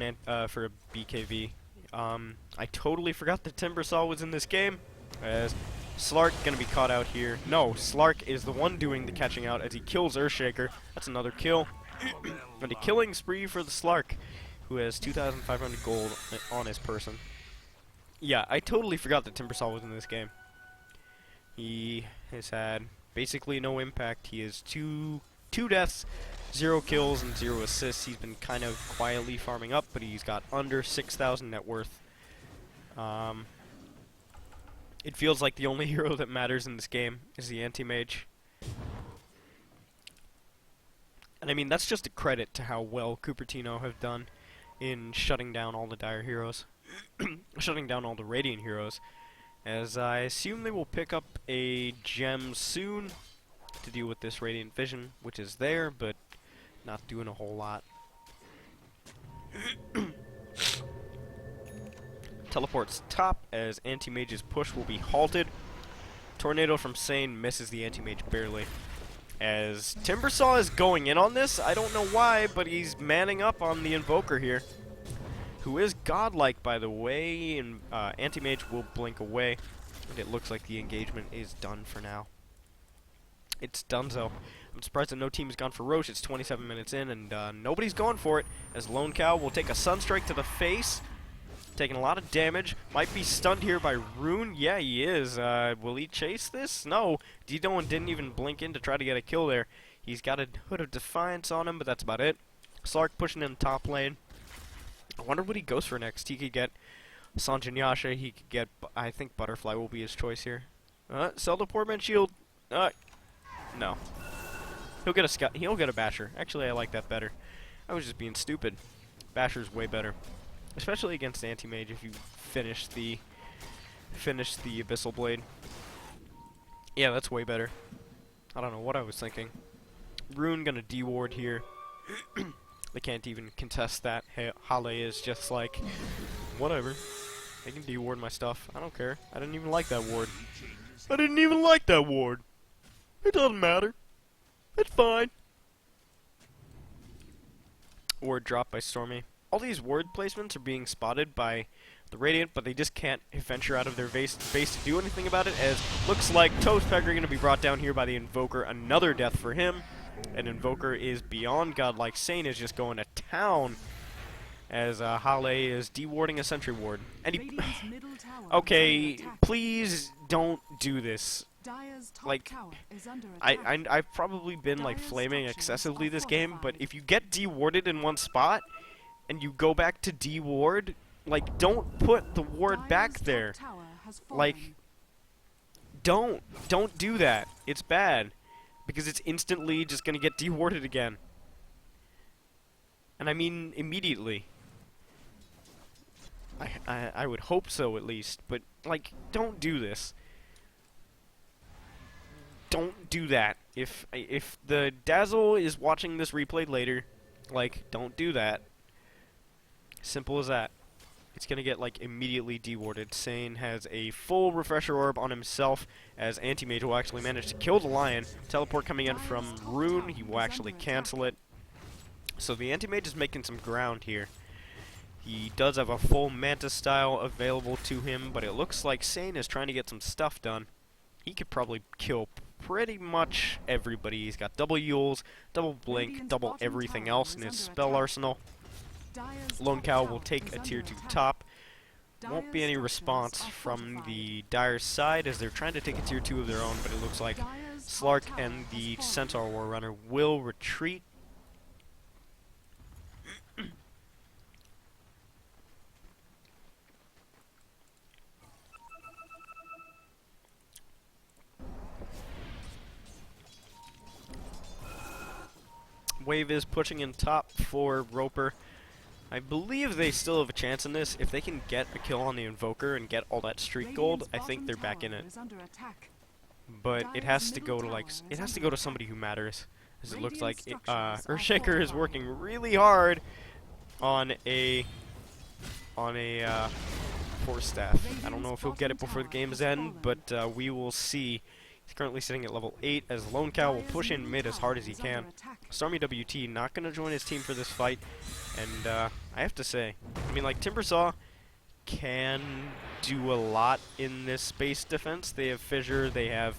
for a BKB. I totally forgot that Timbersaw was in this game. As Slark gonna be caught out here. No, Slark is the one doing the catching out as he kills Earthshaker. That's another kill. And a killing spree for the Slark, who has 2,500 gold on his person. Yeah, I totally forgot that Timbersaw was in this game. He has had basically no impact. He has two deaths, 0 kills, and 0 assists. He's been kind of quietly farming up, but he's got under 6,000 net worth. It feels like the only hero that matters in this game is the Anti-Mage. And I mean, that's just a credit to how well Cupertino have done in shutting down all the dire heroes. Shutting down all the Radiant heroes. As I assume they will pick up a gem soon to deal with this Radiant Vision, which is there, but not doing a whole lot. Teleports top as Anti-Mage's push will be halted. Tornado from Sane misses the Anti-Mage barely. As Timbersaw is going in on this, I don't know why, but he's manning up on the Invoker here, who is godlike, by the way, and Anti-Mage will blink away, and it looks like the engagement is done for now. It's donezo. I'm surprised that no team has gone for Roche. It's 27 minutes in, and nobody's going for it, as Lone Cow will take a Sunstrike to the face, taking a lot of damage. Might be stunned here by Rune. Yeah, he is. Will he chase this? No. D-Doan didn't even blink in to try to get a kill there. He's got a Hood of Defiance on him, but that's about it. Slark pushing in the top lane. I wonder what he goes for next. He could get Sanjanyasha. He could get, I think Butterfly will be his choice here. Sell the Poor Man's Shield. No. He'll get a Scout. He'll get a Basher. Actually, I like that better. I was just being stupid. Basher's way better, especially against Anti-Mage if you finish the Abyssal Blade. Yeah, that's way better. I don't know what I was thinking. Rune gonna D-ward here. They can't even contest that. Hey, Hale is just like, whatever. They can D-ward my stuff. I don't care. I didn't even like that ward. I didn't even like that ward. It doesn't matter. It's fine. Ward dropped by Stormy. All these ward placements are being spotted by the Radiant, but they just can't venture out of their base to do anything about it, as looks like Toastpecker going to be brought down here by the Invoker. Another death for him. And Invoker is beyond godlike. Sane is just going to town as Hale is dewarding a sentry ward. And he okay, please don't do this. Like, I've probably been like flaming excessively this game, but if you get dewarded in one spot and you go back to deward, like, don't put the ward back there. Like, don't do that. It's bad. Because it's instantly just gonna get dewarded again. And I mean immediately. I would hope so at least, but like, don't do this. Don't do that. If the Dazzle is watching this replay later, like, don't do that. Simple as that. It's gonna get like immediately dewarded. Sane has a full refresher orb on himself, as Anti-Mage will actually manage to kill the Lion. Teleport coming in from Rune, he will actually cancel it. So the Anti-Mage is making some ground here. He does have a full Manta style available to him, but it looks like Sane is trying to get some stuff done. He could probably kill pretty much everybody. He's got double Yules, double Blink, double everything else in his spell arsenal. Lone Cow will take a tier 2 top. Won't be any response from the Dire's side as they're trying to take a tier 2 of their own, but it looks like Slark and the Centaur War Runner will retreat. Wave is pushing in top for Roeper. I believe they still have a chance in this. If they can get a kill on the Invoker and get all that streak gold, I think they're back in it. But it has to go to like somebody who matters, as it looks like Earthshaker is working really hard on a Force Staff. I don't know if he'll get it before the game's end, but we will see. He's currently sitting at level 8 as Lone Cow will push in mid as hard as he can. Stormy WT not going to join his team for this fight, and I have to say, I mean, like, Timbersaw can do a lot in this space defense. They have Fissure, they have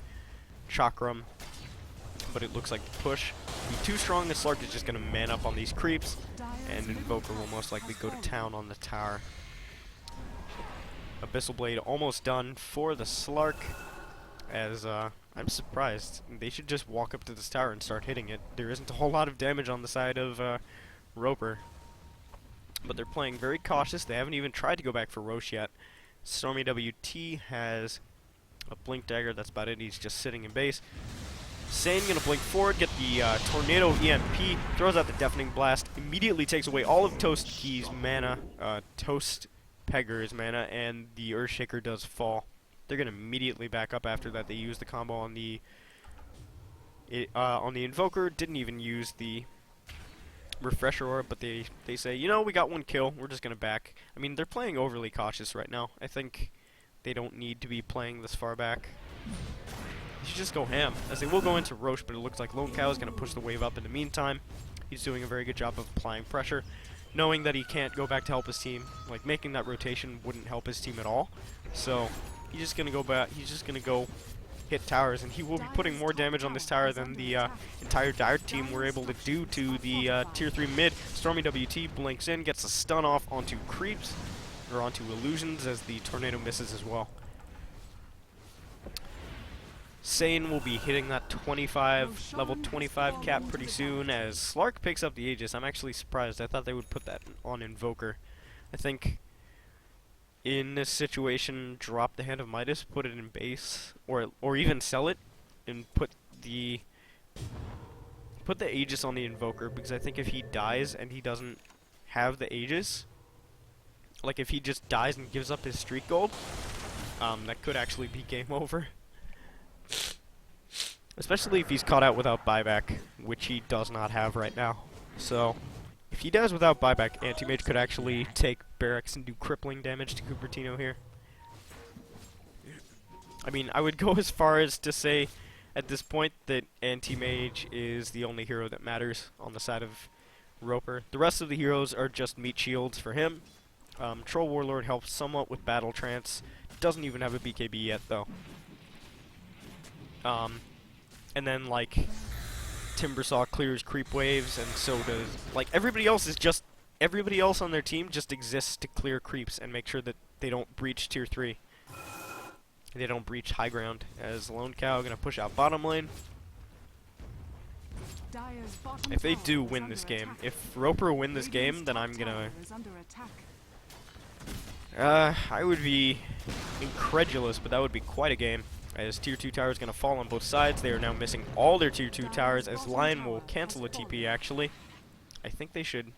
Chakram, but it looks like the push will be too strong. The Slark is just going to man up on these creeps, and Invoker will most likely go to town on the tower. Abyssal Blade almost done for the Slark, as I'm surprised. They should just walk up to this tower and start hitting it. There isn't a whole lot of damage on the side of Roeper. But they're playing very cautious. They haven't even tried to go back for Roche yet. Stormy WT has a Blink Dagger. That's about it. He's just sitting in base. Sane gonna blink forward, get the Tornado EMP, throws out the Deafening Blast, immediately takes away all of Toastpegger's mana, and the Earthshaker does fall. They're gonna immediately back up after that. They use the combo on the Invoker. Didn't even use the Refresher Orb, but they say, you know, we got one kill. We're just gonna back. I mean, they're playing overly cautious right now. I think they don't need to be playing this far back. They should just go ham, as they will go into Roche, but it looks like Lone Cow is gonna push the wave up in the meantime. He's doing a very good job of applying pressure, knowing that he can't go back to help his team. Like, making that rotation wouldn't help his team at all. So he's just gonna go back. He's just gonna go hit towers, and he will be putting more damage on this tower than the entire Dire team were able to do to the tier 3 mid. Stormy WT blinks in, gets a stun off onto creeps, or onto illusions, as the tornado misses as well. Sane will be hitting that 25, level 25 cap pretty soon as Slark picks up the Aegis. I'm actually surprised. I thought they would put that on Invoker. I think in this situation, drop the Hand of Midas, put it in base, or even sell it, and put the Aegis on the Invoker, because I think if he dies and he doesn't have the Aegis, like if he just dies and gives up his streak gold, that could actually be game over. Especially if he's caught out without buyback, which he does not have right now. So, if he dies without buyback, Anti-Mage could actually take barracks and do crippling damage to Cupertino here. I mean, I would go as far as to say, at this point, that Anti-Mage is the only hero that matters on the side of Roeper. The rest of the heroes are just meat shields for him. Troll Warlord helps somewhat with Battle Trance. Doesn't even have a BKB yet, though. And then, like, Timbersaw clears creep waves, and so does, like, everybody else on their team just exists to clear creeps and make sure that they don't breach tier 3. They don't breach high ground, as Lone Cow gonna push out bottom lane. If they do win this game, if Roeper win this game, then I'm gonna... I would be incredulous, but that would be quite a game. As tier 2 tower is going to fall on both sides. They are now missing all their tier 2 towers, as Lion will cancel a TP actually. I think they should.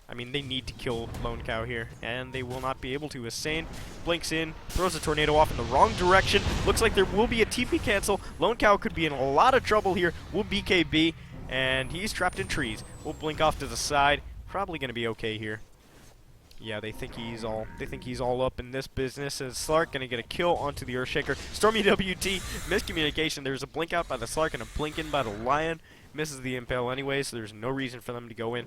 I mean, they need to kill Lone Cow here, and they will not be able to. As Sane blinks in, throws a tornado off in the wrong direction. Looks like there will be a TP cancel. Lone Cow could be in a lot of trouble here. Will BKB, and he's trapped in trees. We'll blink off to the side. Probably going to be okay here. Yeah, they think he's all up in this business, as Slark gonna get a kill onto the Earthshaker. Stormy WT, miscommunication. There's a blink out by the Slark and a blink in by the Lion. Misses the impale anyway, so there's no reason for them to go in.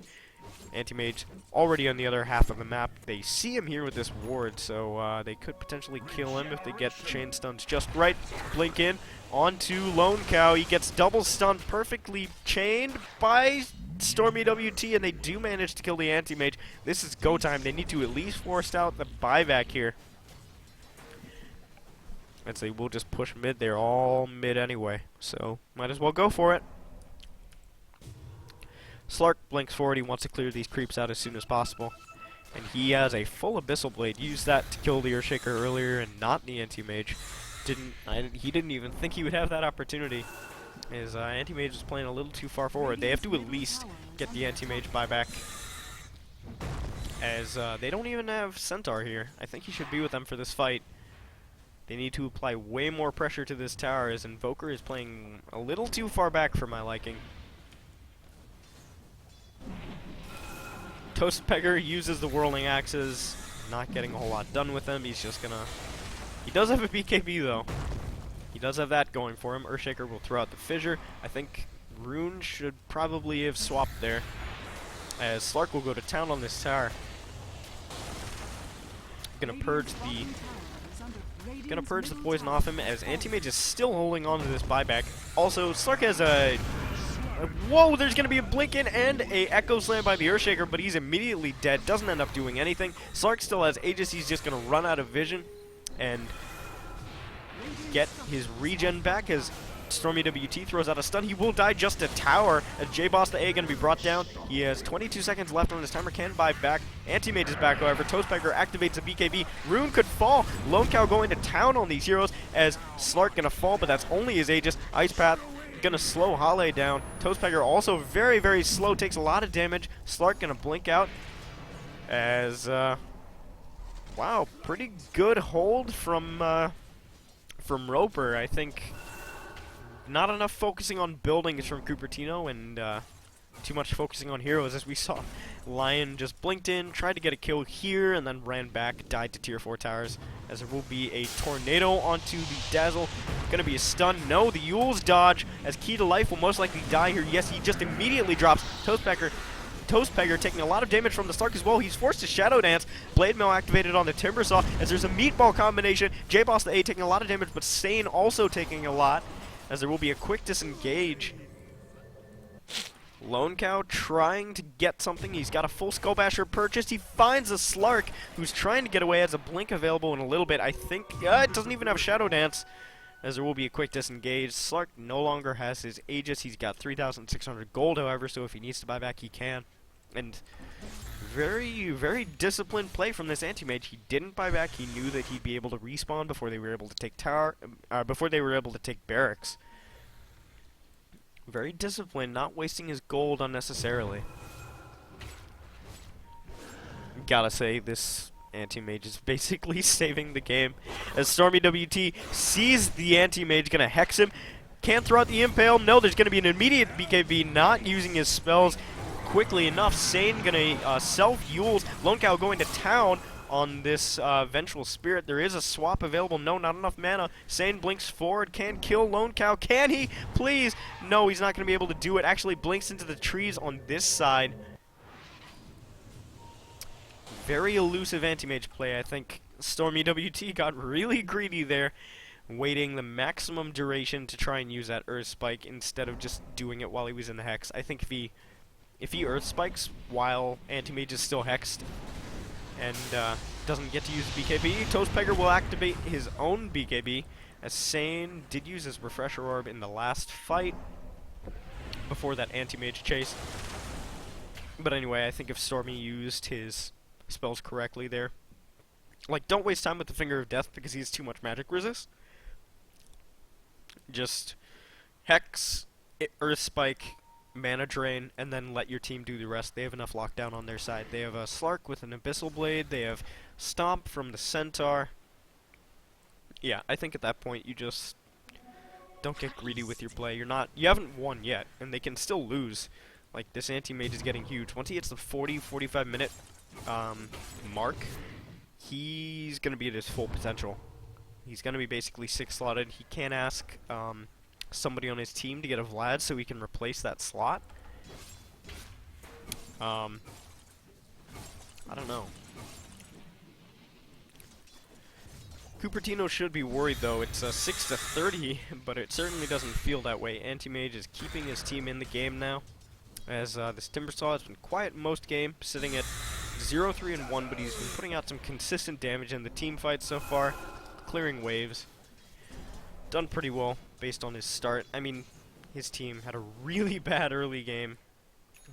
Anti-Mage already on the other half of the map. They see him here with this ward, so they could potentially kill him if they get the chain stuns just right. Blink in onto Lone Cow. He gets double stunned, perfectly chained by Stormy WT, and they do manage to kill the Anti-Mage. This is go time. They need to at least force out the buyback here. I'd say we'll just push mid. They're all mid anyway, so might as well go for it. Slark blinks forward. He wants to clear these creeps out as soon as possible. And he has a full Abyssal Blade. Used that to kill the Earthshaker earlier and not the Anti-Mage. He didn't even think he would have that opportunity. His Anti-Mage is playing a little too far forward. They have to at least get the Anti-Mage buyback, as they don't even have Centaur here. I think he should be with them for this fight. They need to apply way more pressure to this tower, as Invoker is playing a little too far back for my liking. Toastpegger uses the Whirling Axes, not getting a whole lot done with them. He's just gonna... He does have a BKB though. He does have that going for him. Earthshaker will throw out the Fissure. I think Rune should probably have swapped there, as Slark will go to town on this tower. Gonna purge the poison off him, as Anti-Mage is still holding on to this buyback. Also, Slark has a... Whoa, there's gonna be a blink in and a Echo Slam by the Earthshaker, but he's immediately dead. Doesn't end up doing anything. Slark still has Aegis. He's just gonna run out of vision and get his regen back, as Stormy WT throws out a stun. He will die just a tower, as J-Boss the A going to be brought down. He has 22 seconds left on his timer, can buy back. Anti-Mage is back, however. Toastpegger activates a BKB. Rune could fall. Lone Cow going to town on these heroes, as Slark going to fall, but that's only his Aegis. Ice Path going to slow Halle down. Toastpegger also very, very slow, takes a lot of damage. Slark going to blink out, as, wow, pretty good hold from Roeper. I think not enough focusing on buildings from Cupertino, and too much focusing on heroes, as we saw Lion just blinked in, tried to get a kill here, and then ran back, died to tier 4 towers, as there will be a tornado onto the Dazzle. Gonna be a stun. No, the Yule's dodge, as Key to Life will most likely die here. Yes, he just immediately drops. Toastpegger taking a lot of damage from the Slark as well. He's forced to Shadow Dance. Blade Mail activated on the Timbersaw, as there's a meatball combination. J-Boss the A taking a lot of damage, but Sane also taking a lot, as there will be a quick disengage. Lone Cow trying to get something. He's got a full Skull Basher purchased. He finds a Slark who's trying to get away. Has a blink available in a little bit. I think it doesn't even have Shadow Dance. as there will be a quick disengage. Slark no longer has his Aegis. He's got 3,600 gold, however, so if he needs to buy back, he can. And very, very disciplined play from this anti-mage. He didn't buy back. He knew that he'd be able to respawn before they were able to take before they were able to take barracks. Very disciplined, not wasting his gold unnecessarily. Gotta say, this anti-mage is basically saving the game, as Stormy WT sees the anti-mage, gonna hex him. Can't throw out the impale. No, there's gonna be an immediate BKB, not using his spells quickly enough. Sane gonna self-Yules. Lone Cow going to town on this Vengeful Spirit. There is a swap available. No, not enough mana. Sane blinks forward. Can kill Lone Cow. Can he? Please. No, he's not gonna be able to do it. Actually blinks into the trees on this side. Very elusive anti-mage play. I think Stormy WT got really greedy there, waiting the maximum duration to try and use that Earth Spike instead of just doing it while he was in the Hex. I think if he Earth Spikes while anti-mage is still hexed and doesn't get to use BKB, Toastpegger will activate his own BKB, as Sane did use his Refresher Orb in the last fight before that anti-mage chase. But anyway, I think if Stormy used his spells correctly there. Like, don't waste time with the Finger of Death because he has too much magic resist. Just Hex, Earth Spike, Mana Drain, and then let your team do the rest. They have enough lockdown on their side. They have a Slark with an Abyssal Blade. They have Stomp from the Centaur. Yeah, I think at that point you just don't get greedy with your play. You haven't won yet, and they can still lose. Like, this anti-mage is getting huge. Once he hits the 40-45 minute mark, he's going to be at his full potential. He's going to be basically 6-slotted. He can't ask somebody on his team to get a Vlad so he can replace that slot. I don't know. Cupertino should be worried though. It's 6-30, but it certainly doesn't feel that way. Anti-Mage is keeping his team in the game now, as this Timbersaw has been quiet most game, sitting at 0-3-1, but he's been putting out some consistent damage in the team fights so far, clearing waves. Done pretty well based on his start. I mean, his team had a really bad early game,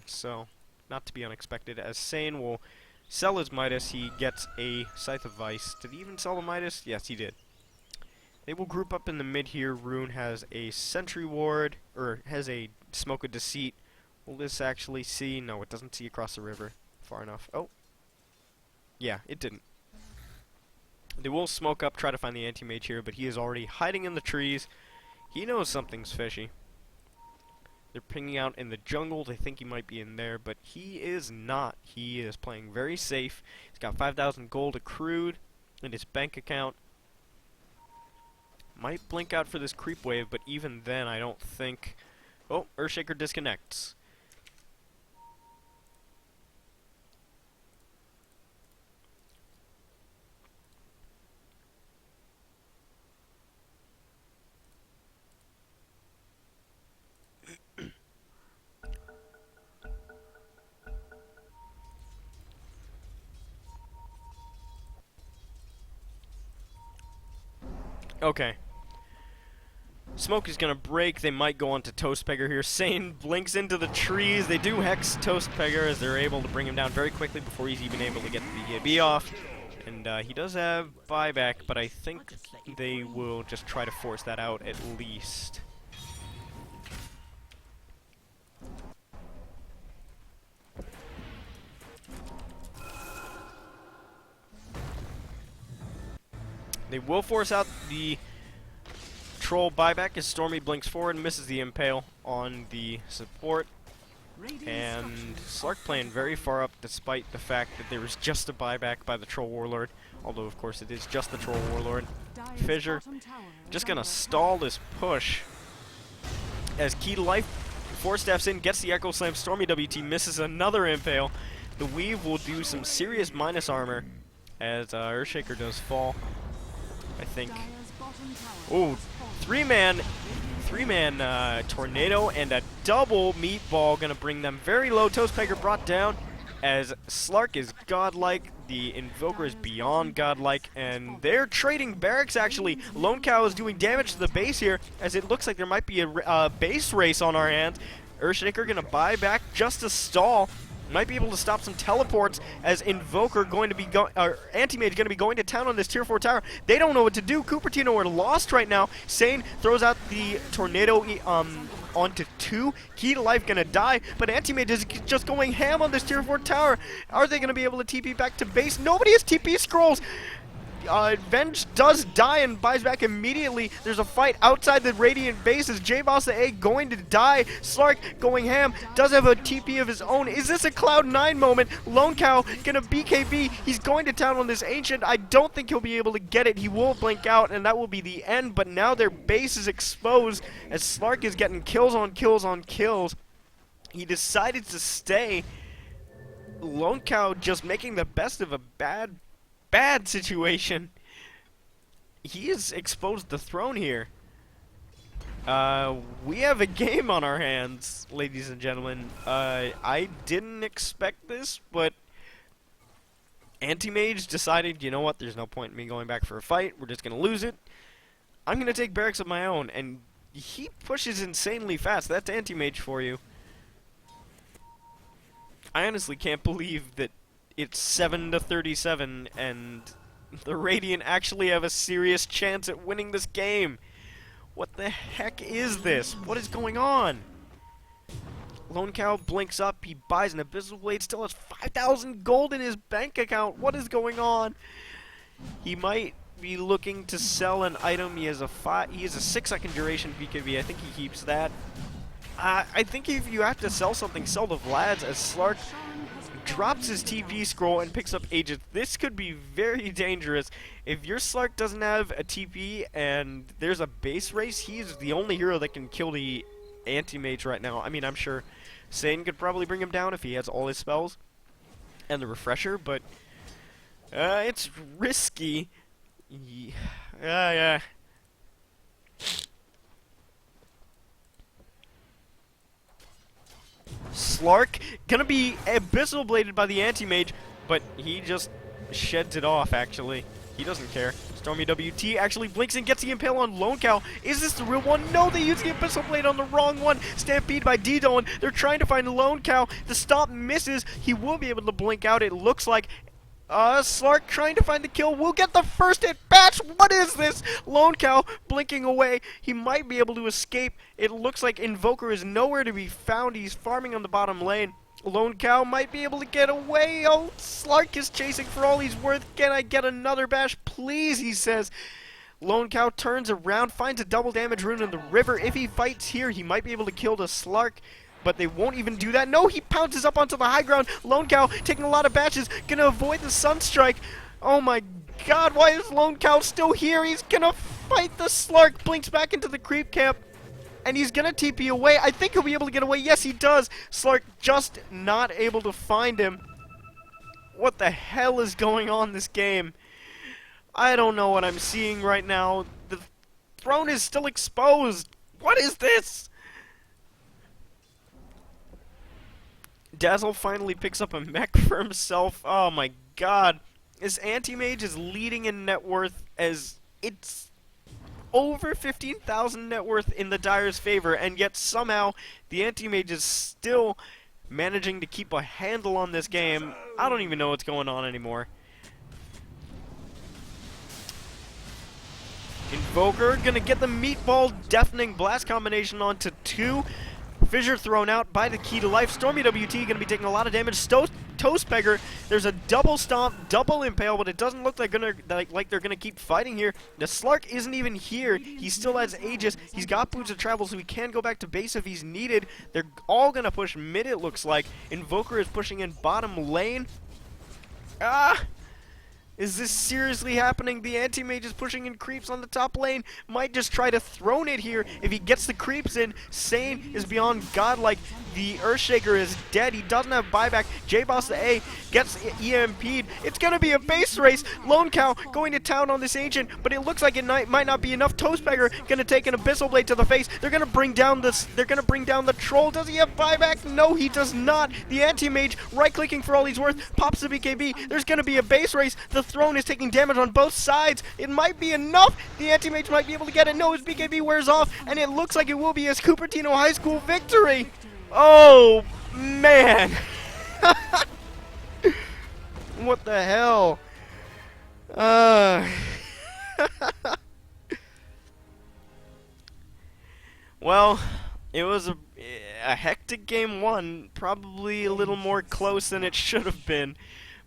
so not to be unexpected, as Sane will sell his Midas. He gets a Scythe of Vice. Did he even sell the Midas? Yes, he did. They will group up in the mid here. Rune has a Sentry Ward, or has a Smoke of Deceit. Will this actually see? No, it doesn't see across the river far enough. Oh. Yeah, it didn't. They will smoke up, try to find the anti-mage here, but he is already hiding in the trees. He knows something's fishy. They're pinging out in the jungle. They think he might be in there, but he is not. He is playing very safe. He's got 5,000 gold accrued in his bank account. Might blink out for this creep wave, but even then I don't think... Oh, Earthshaker disconnects. Okay. Smoke is gonna break. They might go on to Toastpegger here. Sane blinks into the trees. They do hex Toastpegger as they're able to bring him down very quickly before he's even able to get the BKB off. And he does have buyback, but I think they will just try to force that out at least. They will force out the Troll buyback as Stormy blinks forward and misses the Impale on the support. And Slark playing very far up despite the fact that there was just a buyback by the Troll Warlord. Although, of course, it is just the Troll Warlord. Fissure just gonna stall this push as Key to Life 4 steps in, gets the Echo Slam. Stormy WT misses another Impale. The Weave will do some serious minus armor as Earthshaker does fall. I think. Oh, three-man Tornado and a double Meatball gonna bring them very low. Toastpegger brought down as Slark is godlike, the Invoker is beyond godlike, and they're trading barracks actually. Lone Cow is doing damage to the base here, as it looks like there might be a base race on our hands. Earthshaker gonna buy back just to stall. Might be able to stop some teleports, as Invoker going to be Anti-Mage going to be going to town on this tier 4 tower. They don't know what to do. Cupertino are lost right now. Sane throws out the tornado onto 2. Key to life gonna die, but Anti-Mage is just going ham on this tier 4 tower. Are they gonna be able to TP back to base? Nobody has TP scrolls. Venge does die and buys back immediately. There's a fight outside the Radiant base. Is J-Boss the A going to die? Slark going ham, does have a TP of his own. Is this a Cloud9 moment? Lone Cow gonna BKB. He's going to town on this Ancient. I don't think he'll be able to get it. He will blink out, and that will be the end. But now their base is exposed, as Slark is getting kills on kills on kills. He decided to stay. Lone Cow just making the best of a bad situation. He has exposed the throne here. We have a game on our hands, ladies and gentlemen. I didn't expect this, but Anti-Mage decided, you know what, there's no point in me going back for a fight. We're just gonna lose it. I'm gonna take barracks of my own, and he pushes insanely fast. That's Anti-Mage for you. I honestly can't believe that it's 7-37, and the Radiant actually have a serious chance at winning this game. What the heck is this? What is going on? Lone Cow blinks up. He buys an Abyssal Blade. Still has 5,000 gold in his bank account. What is going on? He might be looking to sell an item. He has a 6-second duration BKB. I think he keeps that. I think if you have to sell something, sell the Vlads, as Slark drops his TP scroll and picks up Aegis. This could be very dangerous. If your Slark doesn't have a TP and there's a base race, he's the only hero that can kill the Anti-Mage right now. I mean, I'm sure Sane could probably bring him down if he has all his spells and the refresher, but it's risky. Yeah. Slark gonna be Abyssal Bladed by the Anti-Mage, but he just sheds it off, actually. He doesn't care. Stormy WT actually blinks and gets the Impale on Lone Cow. Is this the real one? No, they used the Abyssal Blade on the wrong one. Stampede by D-Don. They're trying to find Lone Cow. The stop misses. He will be able to blink out, it looks like. Slark trying to find the kill. Will get the first hit. Batch, what is this? Lone Cow blinking away. He might be able to escape. It looks like Invoker is nowhere to be found. He's farming on the bottom lane. Lone Cow might be able to get away. Oh, Slark is chasing for all he's worth. Can I get another bash, please? He says. Lone Cow turns around, finds a double damage rune in the river. If he fights here, he might be able to kill the Slark, but they won't even do that. No, he pounces up onto the high ground. Lone Cow taking a lot of bashes, gonna avoid the Sunstrike. Oh my god, why is Lone Cow still here? He's gonna fight the Slark. Blinks back into the creep camp, and he's gonna TP away. I think he'll be able to get away. Yes, he does. Slark just not able to find him. What the hell is going on this game? I don't know what I'm seeing right now. The throne is still exposed. What is this? Dazzle finally picks up a mech for himself. Oh my god. This Anti-Mage is leading in net worth, as it's over 15,000 net worth in the Dire's favor, and yet somehow the Anti-Mage is still managing to keep a handle on this game. I don't even know what's going on anymore. Invoker gonna get the Meatball Deafening Blast combination onto 2. Fissure thrown out by the Key to Life. Stormy WT gonna be taking a lot of damage. Toastpegger, there's a double stomp, double impale, but it doesn't look like they're gonna keep fighting here. The Slark isn't even here. He still has Aegis. He's got Boots of Travel, so he can go back to base if he's needed. They're all gonna push mid, it looks like. Invoker is pushing in bottom lane. Is this seriously happening? The anti-mage is pushing in creeps on the top lane. Might just try to throne it here. If he gets the creeps in, Sane is beyond godlike. The Earthshaker is dead. He doesn't have buyback. J-Boss the A gets EMP'd. It's going to be a base race. Lone Cow going to town on this Ancient, but it looks like it might not be enough. Toastbagger going to take an Abyssal Blade to the face. They're going to bring down the Troll. Does he have buyback? No, he does not. The anti-mage, right-clicking for all he's worth, pops the BKB. There's going to be a base race. The throne is taking damage on both sides. It might be enough. The anti-mage might be able to get it. No, his BKB wears off, and it looks like it will be his Cupertino High School victory. Oh, man. What the hell? Well, it was a hectic game one, probably a little more close than it should have been.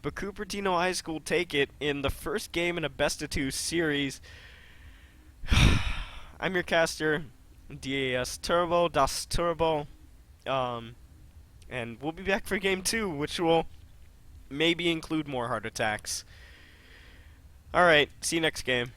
But Cupertino High School take it in the first game in a best-of-2 series. I'm your caster, DAS Turbo, Das Turbo. And we'll be back for game 2, which will maybe include more heart attacks. Alright, see you next game.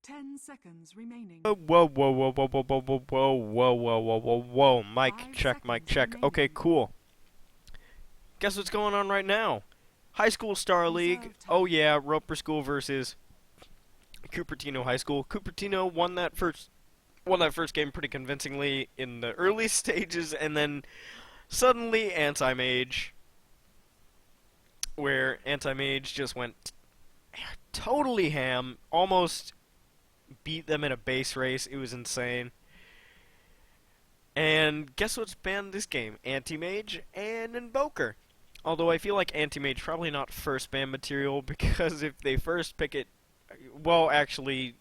10 seconds remaining. Whoa, whoa, whoa, whoa, whoa, whoa, whoa, whoa, whoa, whoa, whoa, whoa, whoa. Mic 5 check, mic seconds check. Okay, remaining. cool. Guess what's going on right now? High School Star League. Reserve time. Oh yeah, Roeper School versus Cupertino High School. Cupertino won that first game pretty convincingly in the early stages, and then suddenly Anti-Mage, where Anti-Mage just went totally ham, almost beat them in a base race. It was insane. And guess what's banned this game? Anti-Mage and Invoker. Although I feel like Anti-Mage probably not first ban material, because if they first pick it... Well, actually,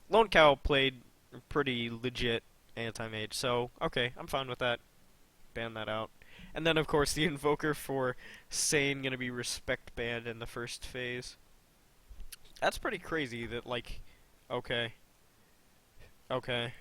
Lone Cow played pretty legit Anti-Mage, so okay, I'm fine with that. Ban that out. And then, of course, the Invoker for Sane gonna be respect banned in the first phase. That's pretty crazy that, like... Okay. Okay.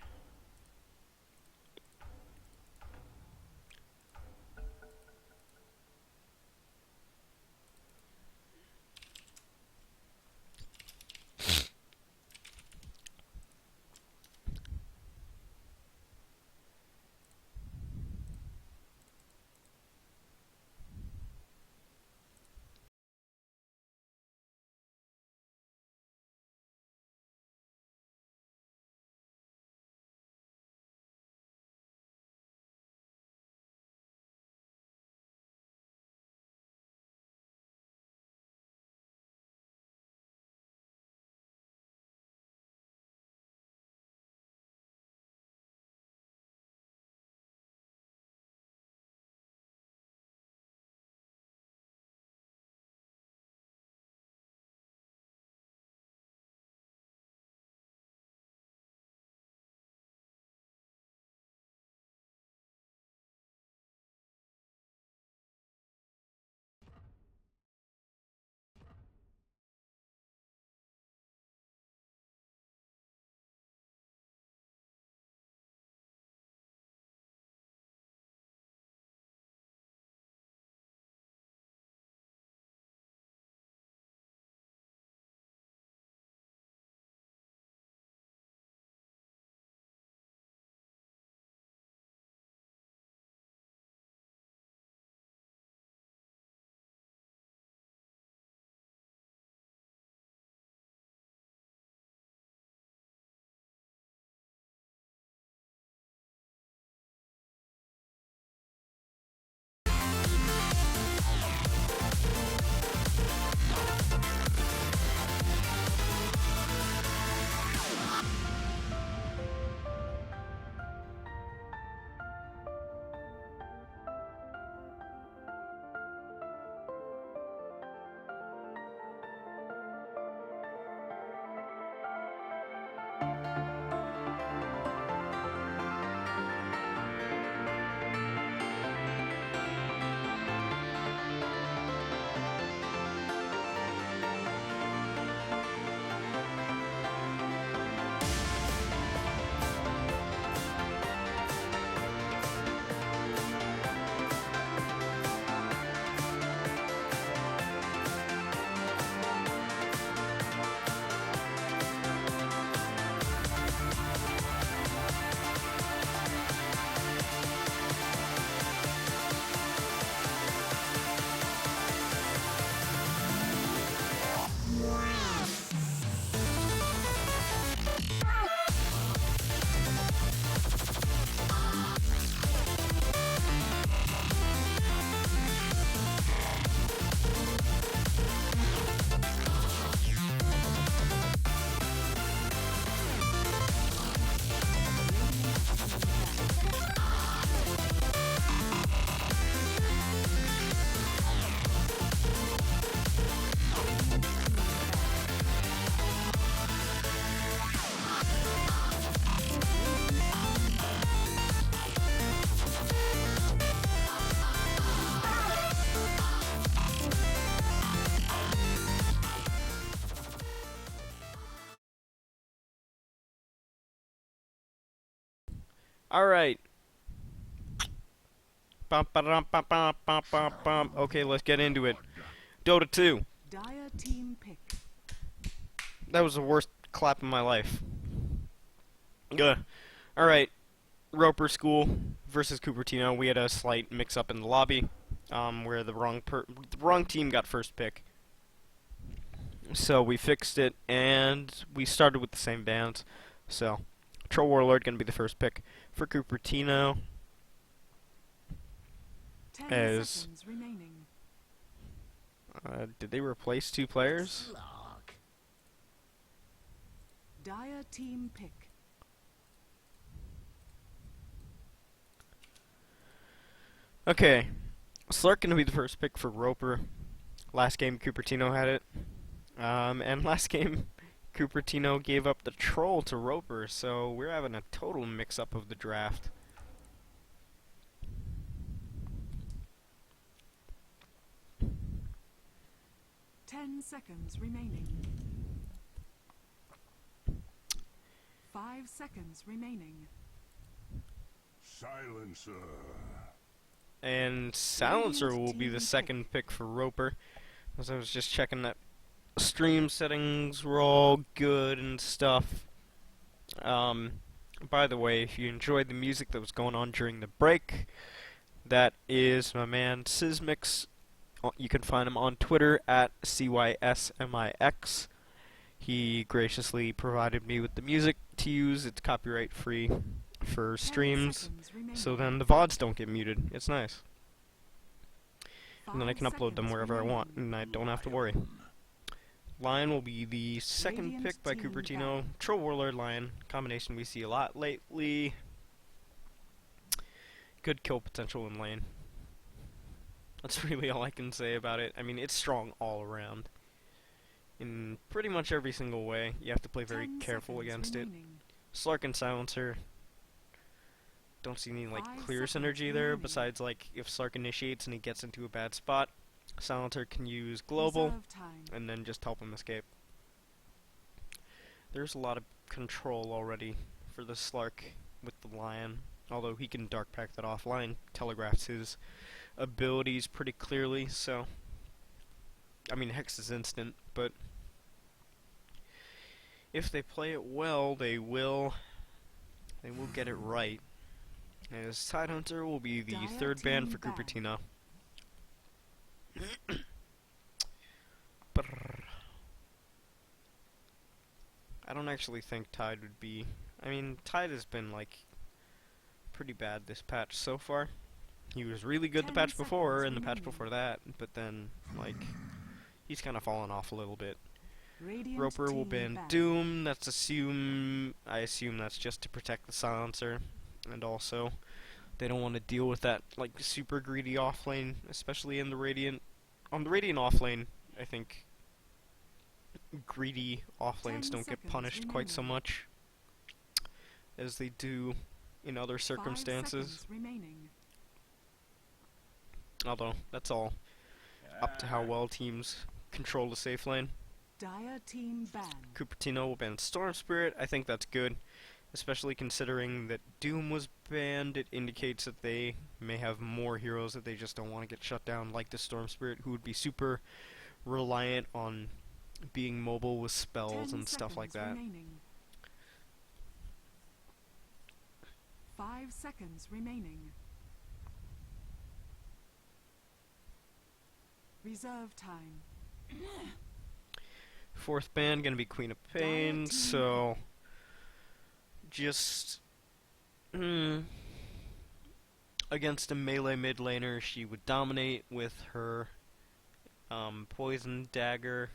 Alright. Bum, ba-dum, bum, bum, bum, bum, bum. Okay, let's get into it. Dota 2. Dire team pick. That was the worst clap in my life. Ugh. Alright, Roeper School versus Cupertino. We had a slight mix-up in the lobby, where the wrong team got first pick. So we fixed it, and we started with the same bands. So, Troll Warlord gonna be the first pick for Cupertino. 10 As seconds remaining. did they replace 2 players? Slog. Dire team pick. Okay, Slark gonna be the first pick for Roeper. Last game Cupertino had it, and last game Cupertino gave up the troll to Roeper, so we're having a total mix-up of the draft. Ten seconds remaining. 5 seconds remaining. Silencer. And Silencer will be the second pick for Roeper. As I was just checking that stream settings were all good and stuff. By the way, if you enjoyed the music that was going on during the break, that is my man Sysmix. You can find him on Twitter at CYSMIX. He graciously provided me with the music to use. It's copyright free for streams, so then the VODs don't get muted. It's nice. And then I can upload them wherever I want, and I don't have to worry. Lion will be the second pick by Cupertino. Troll Warlord Lion, combination we see a lot lately. Good kill potential in lane. That's really all I can say about it. I mean, it's strong all around. In pretty much every single way. You have to play very careful against it. Slark and Silencer. Don't see any, like, clear synergy there, besides, like, if Slark initiates and he gets into a bad spot, Silencer can use Global, and then just help him escape. There's a lot of control already for the Slark with the Lion, although he can Dark Pack that off. Lion telegraphs his abilities pretty clearly, so... I mean, Hex is instant, but... if they play it well, they will get it right. As Tidehunter will be the third ban for Cupertino. I don't actually think Tide would be... I mean, Tide has been, like, pretty bad this patch so far. He was really good the patch before, and the patch before that, but then, like, he's kind of fallen off a little bit. Roeper will ban Doom. I assume that's just to protect the Silencer, and also they don't want to deal with that like super greedy offlane, especially in the Radiant. On the Radiant offlane, I think greedy offlanes don't get punished quite so much as they do in other circumstances. Although that's all up to how well teams control the safe lane. Dire team ban. Cupertino will ban Storm Spirit. I think that's good, especially considering that Doom was banned. It indicates that they may have more heroes that they just don't want to get shut down, like the Storm Spirit, who would be super reliant on being mobile with spells and stuff like that. 5 seconds remaining. Reserve time. Fourth ban gonna be Queen of Pain, so just against a melee mid laner, she would dominate with her poison dagger.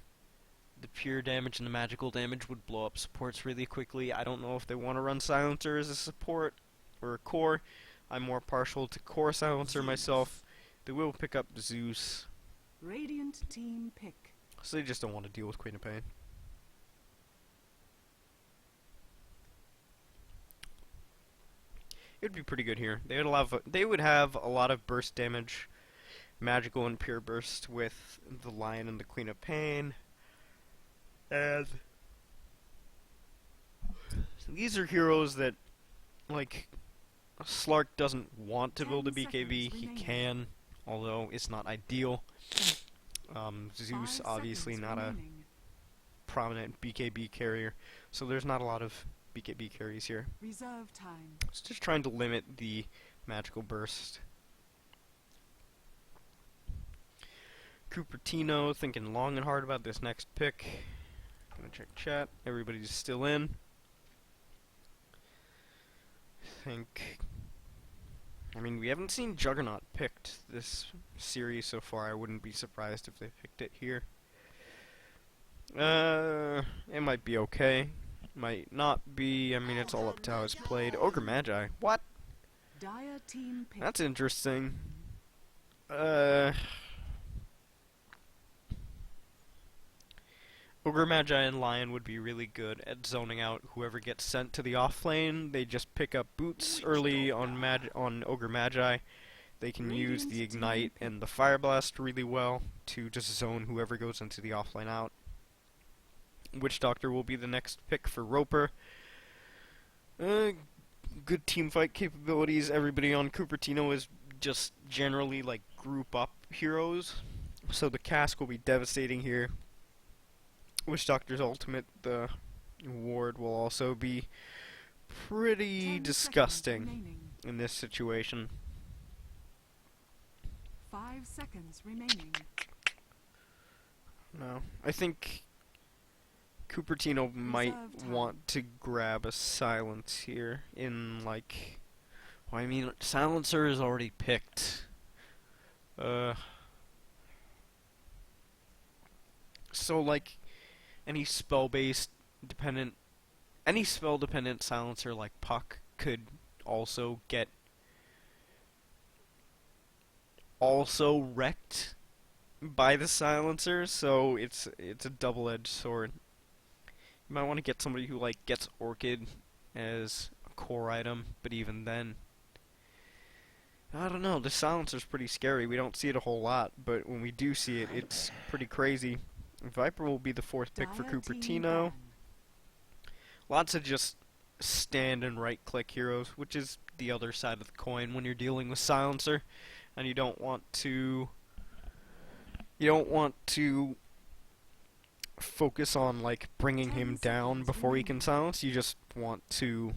The pure damage and the magical damage would blow up supports really quickly. I don't know if they want to run Silencer as a support or a core. I'm more partial to core Silencer myself. They will pick up Zeus. Radiant team pick. So they just don't want to deal with Queen of Pain. It would be pretty good here. They would have a lot of burst damage, magical and pure burst with the Lion and the Queen of Pain. And these are heroes that, like, Slark doesn't want to build a BKB. He can, although it's not ideal. Zeus obviously not a prominent BKB carrier, so there's not a lot of BKB carries here. Reserve time. It's just trying to limit the magical burst. Cupertino thinking long and hard about this next pick. Gonna check chat. Everybody's still in. I mean, we haven't seen Juggernaut picked this series so far. I wouldn't be surprised if they picked it here. It might be okay. Might not be. I mean, it's all up to how it's played. Ogre Magi. What? Dire team pick. That's interesting. Ogre Magi and Lion would be really good at zoning out whoever gets sent to the off lane. They just pick up boots early on Ogre Magi. They can use the Ignite and the Fire Blast really well to just zone whoever goes into the off lane out. Witch Doctor will be the next pick for Roeper. Good team fight capabilities. Everybody on Cupertino is just generally like group up heroes, so the cask will be devastating here. Witch Doctor's ultimate, the ward, will also be pretty disgusting in this situation. 5 seconds remaining. No, I think Cupertino might want to grab a silence here in like, well, I mean, silencer is already picked. So like any spell-based dependent, any spell-dependent silencer like Puck could also get wrecked by the silencer, so it's a double-edged sword. You might want to get somebody who like gets Orchid as a core item, but even then, I don't know, the silencer's pretty scary. We don't see it a whole lot, but when we do see it, it's pretty crazy. Viper will be the 4th pick for Cupertino. Lots of just stand and right click heroes, which is the other side of the coin when you're dealing with silencer, and you don't want to focus on like bringing him down before he can silence. You just want to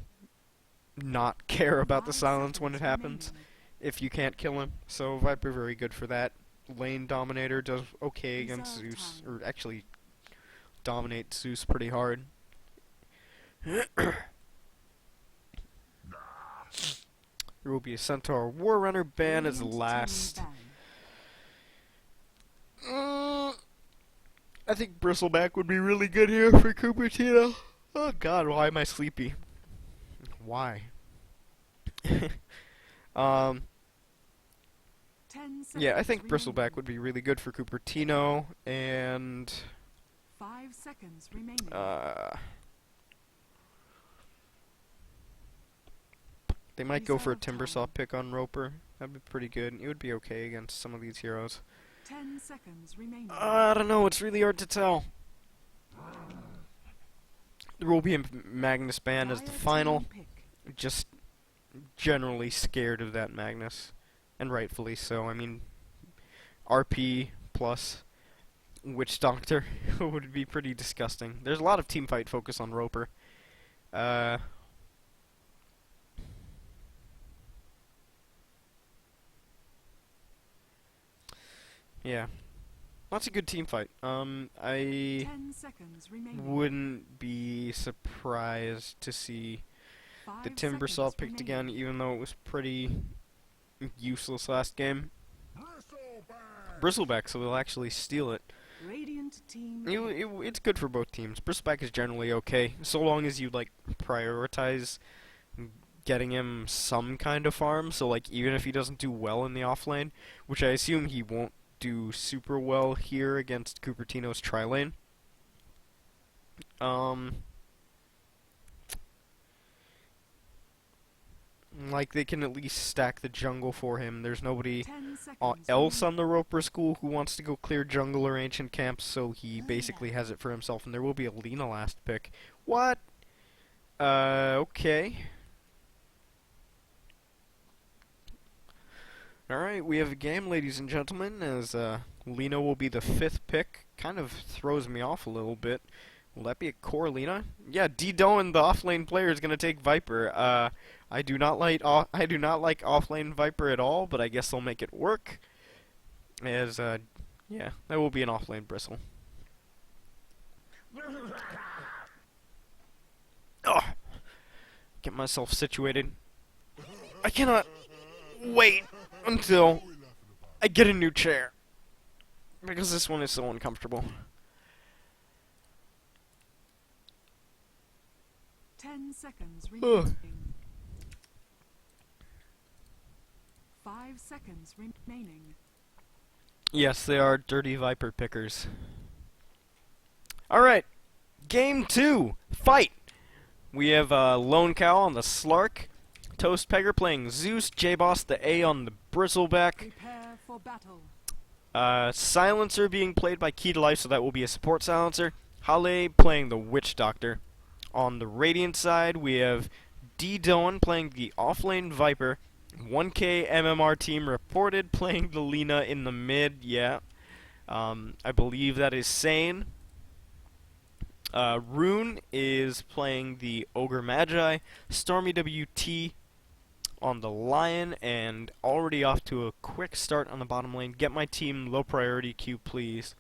not care about the silence when it happens if you can't kill him. So Viper very good for that. Lane Dominator does okay against Zeus, or actually dominates Zeus pretty hard. There will be a Centaur Warrunner ban as the last. I think Bristleback would be really good here for Cupertino. Oh god, why am I sleepy? Why? Yeah, I think Bristleback would be really good for Cupertino, and 5 seconds remaining. They might go for a Timbersaw pick on Roeper. That'd be pretty good. It would be okay against some of these heroes. 10 seconds remaining. I don't know, it's really hard to tell. There will be a Magnus ban as the final. Just generally scared of that Magnus. And rightfully so. I mean, RP plus Witch Doctor would be pretty disgusting. There's a lot of teamfight focus on Roeper. Yeah. Lots of good teamfight. I 10 seconds remaining. wouldn't be surprised to see the 5 Timbersaw seconds picked remaining. again, even though it was pretty useless last game. Bristleback, so they'll actually steal it. Radiant team. It's good for both teams. Bristleback is generally okay, so long as you like prioritize getting him some kind of farm. So like even if he doesn't do well in the offlane, which I assume he won't do super well here against Cupertino's tri-lane. Like they can at least stack the jungle for him. There's nobody 10 seconds else on the Roeper school who wants to go clear jungle or ancient camps, so he basically has it for himself, and there will be a Lina last pick. What? Okay. Alright, we have a game, ladies and gentlemen, as Lina will be the 5th pick. Kind of throws me off a little bit. Will that be a core Lina? Yeah, D Doan, the offlane player, is gonna take Viper. I do not like offlane Viper at all, but I guess they'll make it work. As yeah, that will be an offlane Bristle. Oh, get myself situated. I cannot wait until I get a new chair because this one is so uncomfortable. 10 seconds remaining. 5 seconds remaining. Yes, they are dirty Viper pickers. Alright, game 2, fight! We have Lone Cow on the Slark, Toast Pegger playing Zeus, J-Boss the A on the Bristleback, Prepare for battle. Silencer being played by Key to Life, so that will be a support silencer, Hale playing the Witch Doctor. On the Radiant side, we have D Doan playing the offlane Viper, 1K MMR team reported playing the Lina in the mid, yeah. I believe that is sane. Rune is playing the Ogre Magi, Stormy WT on the Lion, and already off to a quick start on the bottom lane. Get my team low priority queue, please.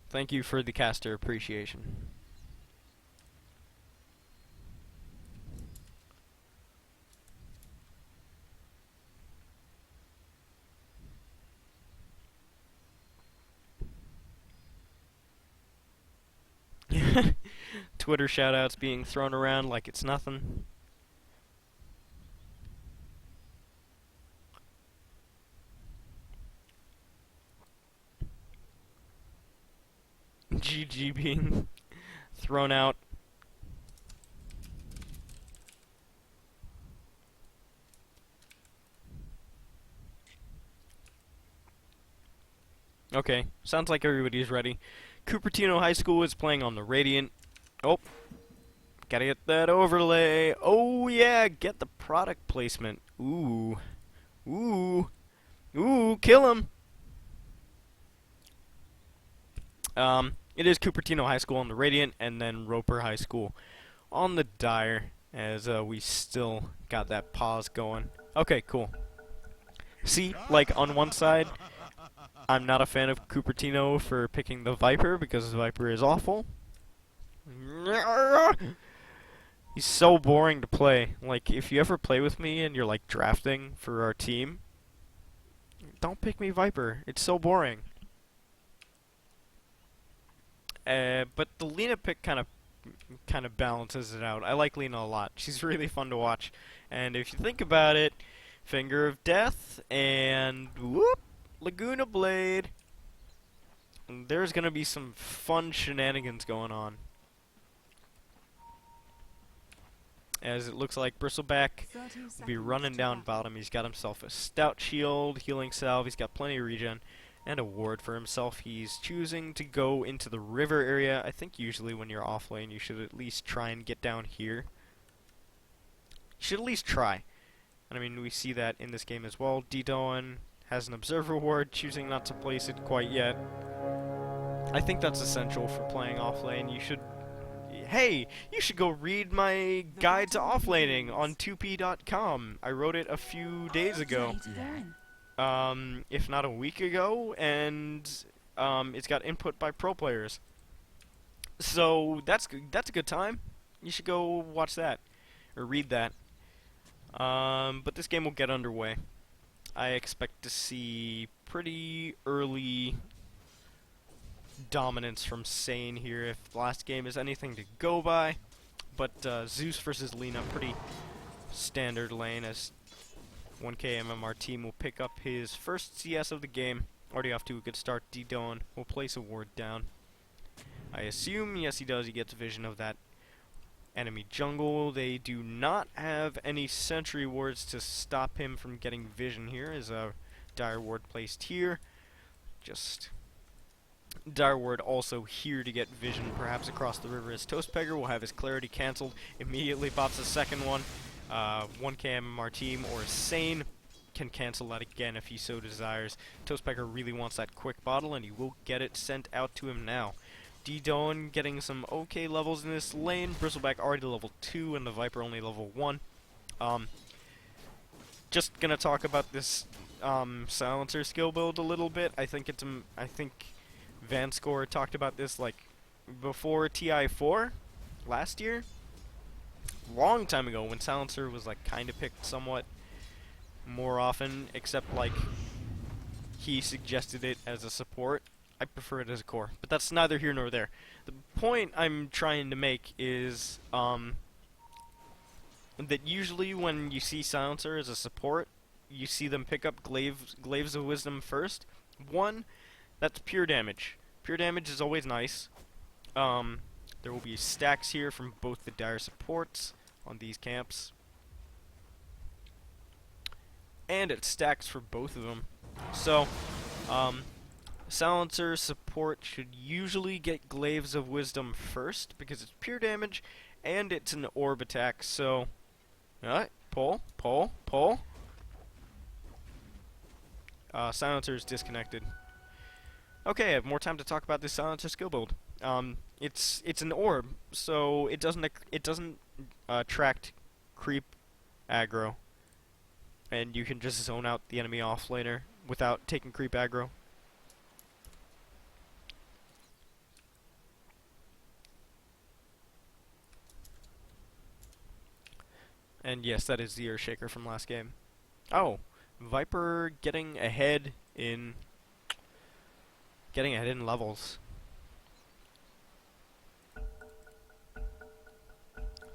Thank you for the caster appreciation. Twitter shoutouts being thrown around like it's nothing. GG being thrown out. Okay, sounds like everybody's ready. Cupertino High School is playing on the Radiant. Oh, gotta get that overlay. Oh yeah, get the product placement. Ooh, ooh, ooh, kill him. It is Cupertino High School on the Radiant, and then Roeper High School on the Dire, as we still got that pause going. Okay, cool. See, like, on one side, I'm not a fan of Cupertino for picking the Viper, because the Viper is awful. He's so boring to play. Like, if you ever play with me and you're, like, drafting for our team, don't pick me Viper. It's so boring. But the Lina pick kind of balances it out. I like Lina a lot. She's really fun to watch. And if you think about it, Finger of Death and whoop, Laguna Blade. There's gonna be some fun shenanigans going on. As it looks like Bristleback will be running down bottom. He's got himself a stout shield, healing salve. He's got plenty of regen. And a ward for himself. He's choosing to go into the river area. I think usually when you're off lane, you should at least try and get down here. You should at least try. And I mean, we see that in this game as well. D-Doan has an observer ward, choosing not to place it quite yet. I think that's essential for playing off lane. You should... Hey! You should go read my guide to offlaning on 2p.com. I wrote it a few days ago. If not a week ago, and it's got input by pro players. So that's a good time. You should go watch that or read that. But this game will get underway. I expect to see pretty early dominance from Sane here if the last game is anything to go by. But Zeus versus Lina, pretty standard lane as 1K MMR team will pick up his first CS of the game. Already off to a good start. D-Doan will place a ward down. I assume, yes he does, he gets vision of that enemy jungle. They do not have any sentry wards to stop him from getting vision here. Is a dire ward placed here. Just Direward also here to get vision, perhaps across the river, as Toastpegger will have his clarity cancelled. Immediately pops the second one. 1k MMR team or Sane can cancel that again if he so desires. Toastpegger really wants that quick bottle, and he will get it sent out to him now. D-Doan getting some okay levels in this lane. Bristleback already level 2, and the Viper only level 1. Just gonna talk about this silencer skill build a little bit. I think Vanscore talked about this like before TI4 last year, long time ago, when silencer was like kind of picked somewhat more often, except like he suggested it as a support. I prefer it as a core, but that's neither here nor there. The point I'm trying to make is that usually when you see silencer as a support, you see them pick up Glaives of Wisdom first. One, that's pure damage. Pure damage is always nice. There will be stacks here from both the dire supports on these camps. And it stacks for both of them. So, silencer support should usually get Glaives of Wisdom first, because it's pure damage, and it's an orb attack, so... Alright, pull. Silencer is disconnected. Okay, I have more time to talk about this silencer skill build. It's an orb, so it doesn't attract creep aggro, and you can just zone out the enemy off laner without taking creep aggro. And yes, that is the Earthshaker from last game. Oh, Viper getting ahead in levels.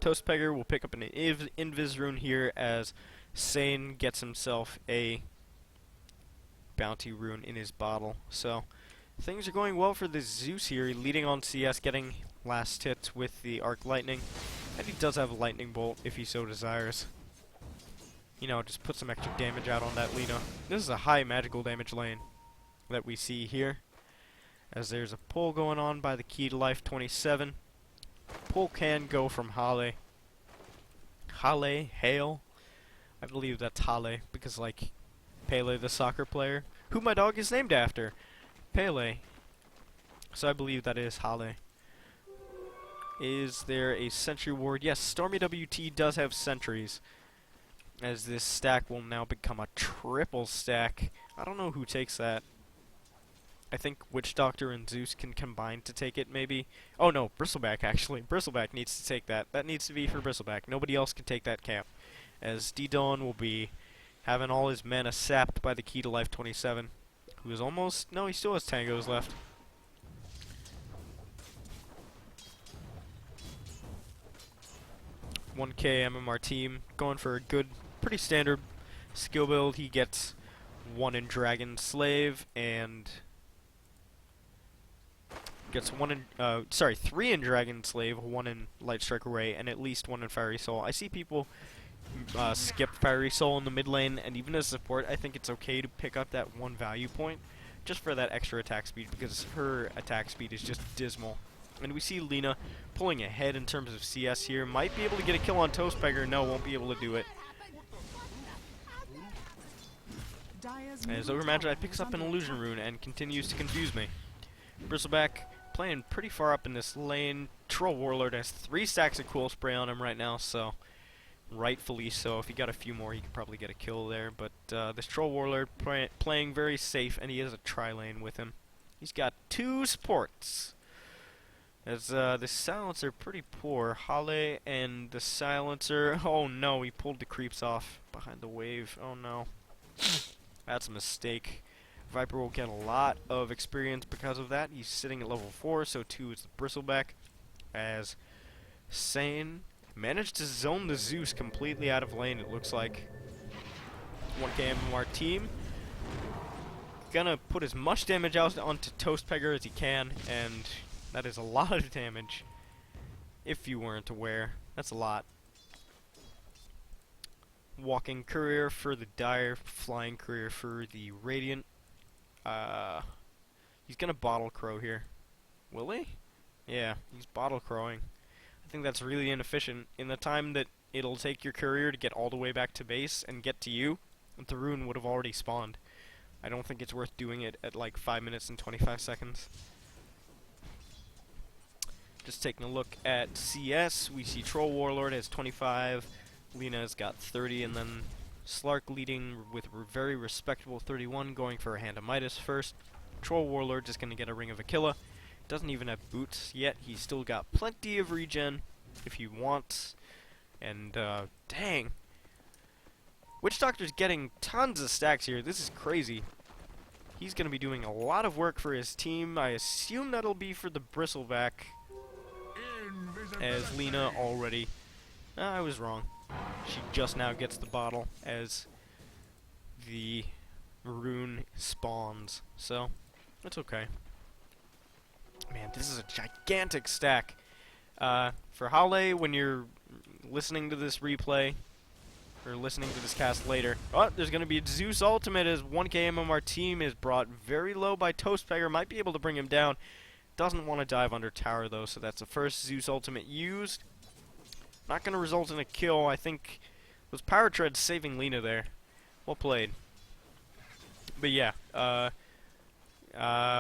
Toastpegger will pick up an Invis rune here as Sane gets himself a bounty rune in his bottle. So things are going well for the Zeus here, leading on CS, getting last hits with the Arc Lightning. And he does have a Lightning Bolt if he so desires. You know, just put some extra damage out on that Lina. This is a high magical damage lane that we see here, as there's a pull going on by the Key to Life 27. Pull can go from Hale. Hale? I believe that's Hale, because like Pele the soccer player, who my dog is named after. Pele. So I believe that is Hale. Is there a sentry ward? Yes, Stormy WT does have sentries, as this stack will now become a triple stack. I don't know who takes that. I think Witch Doctor and Zeus can combine to take it, maybe. Oh no, Bristleback, actually. Bristleback needs to take that. That needs to be for Bristleback. Nobody else can take that camp, as D-Dawn will be having all his mana sapped by the Key to Life 27, who is almost... No, he still has tangos left. $1k MMR team, going for a good, pretty standard skill build. He gets 1 in Dragon Slave, and gets 3 in Dragon Slave, 1 in Light Strike Array, and at least 1 in Fiery Soul. I see people skip Fiery Soul in the mid lane, and even as support, I think it's okay to pick up that 1 value point, just for that extra attack speed, because her attack speed is just dismal. And we see Lina pulling ahead in terms of CS here. Might be able to get a kill on Toastpegger. No, won't be able to do it. As Ogre Magi picks up an Illusion Rune and continues to confuse me. Bristleback playing pretty far up in this lane. Troll Warlord has 3 stacks of Cool Spray on him right now, so rightfully so. If he got a few more, he could probably get a kill there. But this Troll Warlord playing very safe, and he has a tri-lane with him. He's got 2 supports. As the Silencer pretty poor. Hale and the Silencer. Oh no, he pulled the creeps off behind the wave. Oh no. That's a mistake. Viper will get a lot of experience because of that. He's sitting at level 4, so 2 is the Bristleback. As Sane managed to zone the Zeus completely out of lane, it looks like. 1k MMR team. Gonna put as much damage out onto Toastpegger as he can, and that is a lot of damage. If you weren't aware, that's a lot. Walking Courier for the Dire, Flying Courier for the Radiant. He's gonna bottle crow here. Will he? Yeah, he's bottle crowing. I think that's really inefficient. In the time that it'll take your courier to get all the way back to base and get to you, the rune would have already spawned. I don't think it's worth doing it at like 5 minutes and 25 seconds. Just taking a look at CS, we see Troll Warlord has 25, Lena's got 30, and then Slark leading with a very respectable 31, going for a Hand of Midas first. Troll Warlord just going to get a Ring of Aquila. Doesn't even have boots yet. He's still got plenty of regen if he wants. And, dang. Witch Doctor's getting tons of stacks here. This is crazy. He's going to be doing a lot of work for his team. I assume that'll be for the Bristleback, as Lena already... I was wrong. She just now gets the bottle as the rune spawns. So, that's okay. Man, this is a gigantic stack. For Hale, when you're listening to this replay, or listening to this cast later, oh, there's going to be a Zeus ultimate as 1k MMR team is brought very low by Toastpegger. Might be able to bring him down. Doesn't want to dive under tower, though, so that's the first Zeus ultimate used. Not going to result in a kill. I think it was Power Tread saving Lena there. Well played. But yeah,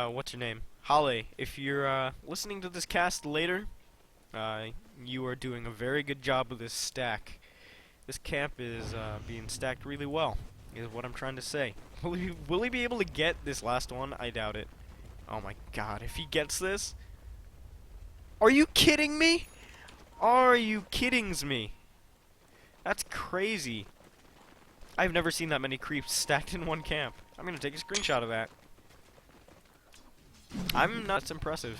what's your name? Hale, if you're listening to this cast later, you are doing a very good job with this stack. This camp is being stacked really well, is what I'm trying to say. Will he be able to get this last one? I doubt it. Oh my god, if he gets this... Are you kidding me? Are you kiddings me? That's crazy. I've never seen that many creeps stacked in one camp. I'm gonna take a screenshot of that. I'm not... It's impressive.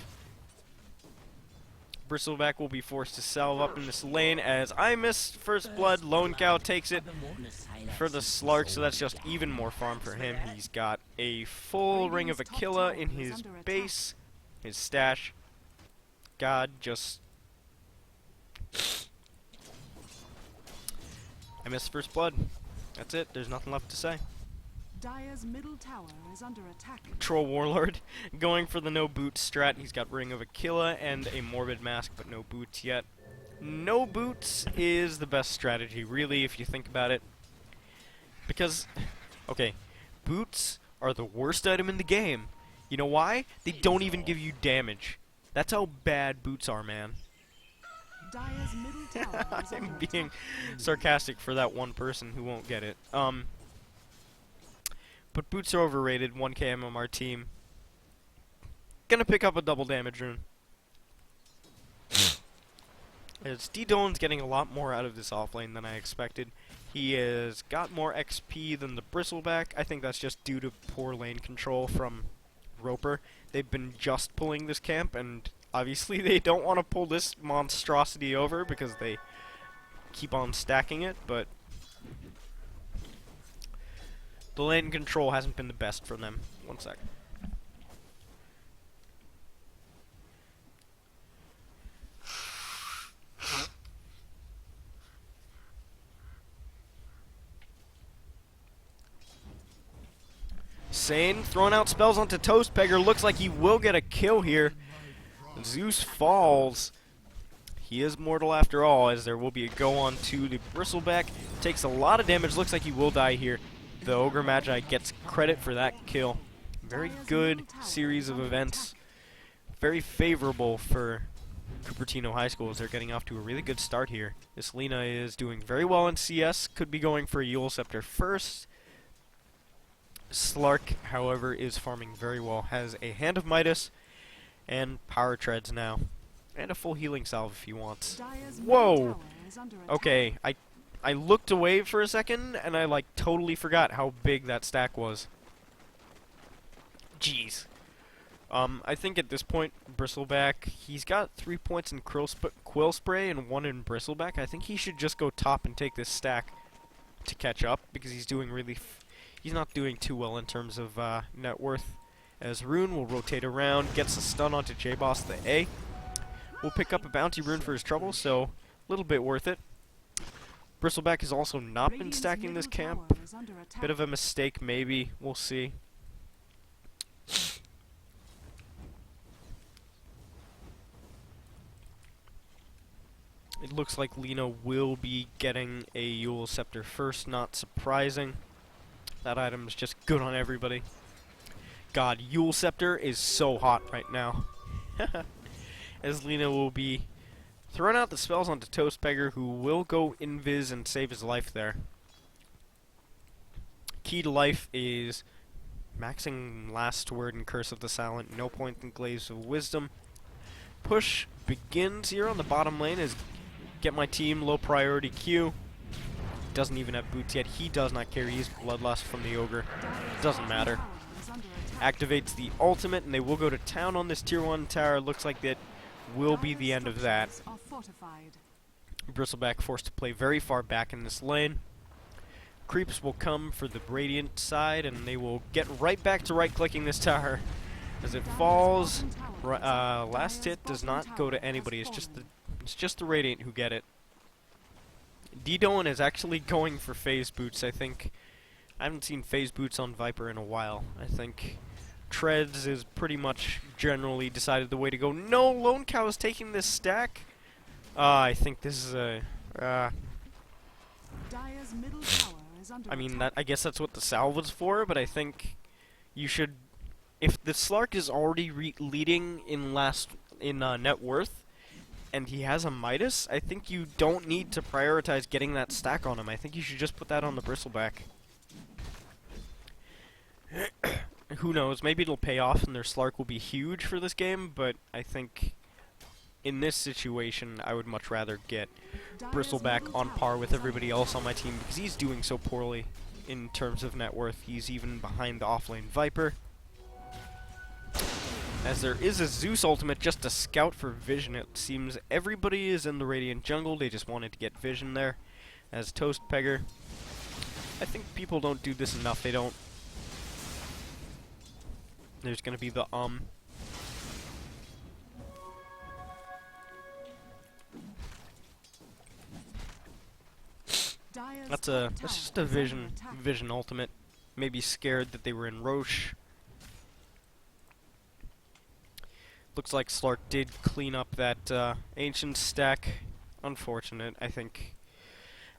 Bristleback will be forced to salve up in this lane as I miss first blood. Lone Cow takes it for the Slark, so that's just even more farm for him. He's got a full Ring of Aquila in his base, his stash. God, just... I missed first blood. That's it. There's nothing left to say. Dire's middle tower is under attack. Troll Warlord going for the no boots strat. He's got Ring of Aquila and a Morbid Mask, but no boots yet. No boots is the best strategy, really, if you think about it. Because, okay, boots are the worst item in the game. You know why? They don't even give you damage. That's how bad boots are, man. Dire's middle tower is I'm under being attack. sarcastic for that one person who won't get it. But boots are overrated. 1k MMR team. Gonna pick up a double damage rune. As D-Dolan's getting a lot more out of this offlane than I expected. He has got more XP than the Bristleback. I think that's just due to poor lane control from Roeper. They've been just pulling this camp, and obviously they don't want to pull this monstrosity over because they keep on stacking it, but the lane control hasn't been the best for them. One sec. Sane throwing out spells onto Toastpegger. Looks like he will get a kill here. Zeus falls. He is mortal after all, as there will be a go on to the Bristleback. Takes a lot of damage. Looks like he will die here. The Ogre Magi gets credit for that kill. Very good series of events. Very favorable for Cupertino High School as they're getting off to a really good start here. This Lena is doing very well in CS. Could be going for a Eul Scepter first. Slark, however, is farming very well. Has a Hand of Midas and Power Treads now. And a full healing salve if he wants. Dire's middle Whoa! tower is under attack. Okay, I looked away for a second, and I, like, totally forgot how big that stack was. Jeez. I think at this point, Bristleback, he's got 3 points in Quill Spray and 1 in Bristleback. I think he should just go top and take this stack to catch up, because he's doing really... he's not doing too well in terms of net worth. As Rune will rotate around, gets a stun onto J-Boss the A. We'll pick up a bounty rune for his trouble, so a little bit worth it. Bristleback has also not been Radiant's stacking this middle camp. tower is under attack. Bit of a mistake, maybe. We'll see. It looks like Lena will be getting a Yule Scepter first, not surprising. That item is just good on everybody. God, Yule Scepter is so hot right now. As Lena will be throwing out the spells onto Toastbeggar, who will go invis and save his life there. Key to life is maxing Last Word and Curse of the Silent, no point in Glaives of Wisdom. Push begins here on the bottom lane as get my team low priority Q. Doesn't even have boots yet. He does not carry his Bloodlust from the Ogre. Doesn't matter. Activates the ultimate and they will go to town on this tier 1 tower. Looks like that will be the end of that. Bristleback forced to play very far back in this lane. Creeps will come for the Radiant side, and they will get right back to right-clicking this tower. As it falls, last hit does not go to anybody. It's just the Radiant who get it. Didoan is actually going for phase boots. I haven't seen phase boots on Viper in a while. I think Treads is pretty much generally decided the way to go. No, Lone Cow is taking this stack. I think this is a. I mean, I guess that's what the salve was for, but I think you should. If the Slark is already leading in net worth, and he has a Midas, I think you don't need to prioritize getting that stack on him. I think you should just put that on the Bristleback. Who knows? Maybe it'll pay off and their Slark will be huge for this game, but I think in this situation, I would much rather get Bristleback on par with everybody else on my team because he's doing so poorly in terms of net worth. He's even behind the offlane Viper. As there is a Zeus ultimate just to scout for vision. It seems everybody is in the Radiant jungle. They just wanted to get vision there. As Toastbeggar. I think people don't do this enough. They don't. There's going to be the That's just a vision ultimate. Maybe scared that they were in Roche. Looks like Slark did clean up that ancient stack. Unfortunate. I think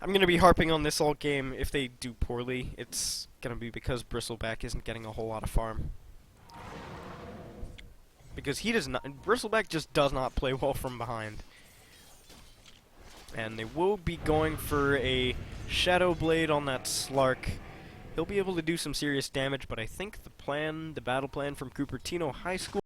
I'm gonna be harping on this all game. If they do poorly, it's gonna be because Bristleback isn't getting a whole lot of farm. Because he does not. Bristleback just does not play well from behind. And they will be going for a Shadow Blade on that Slark. He'll be able to do some serious damage, but I think the battle plan from Cupertino High School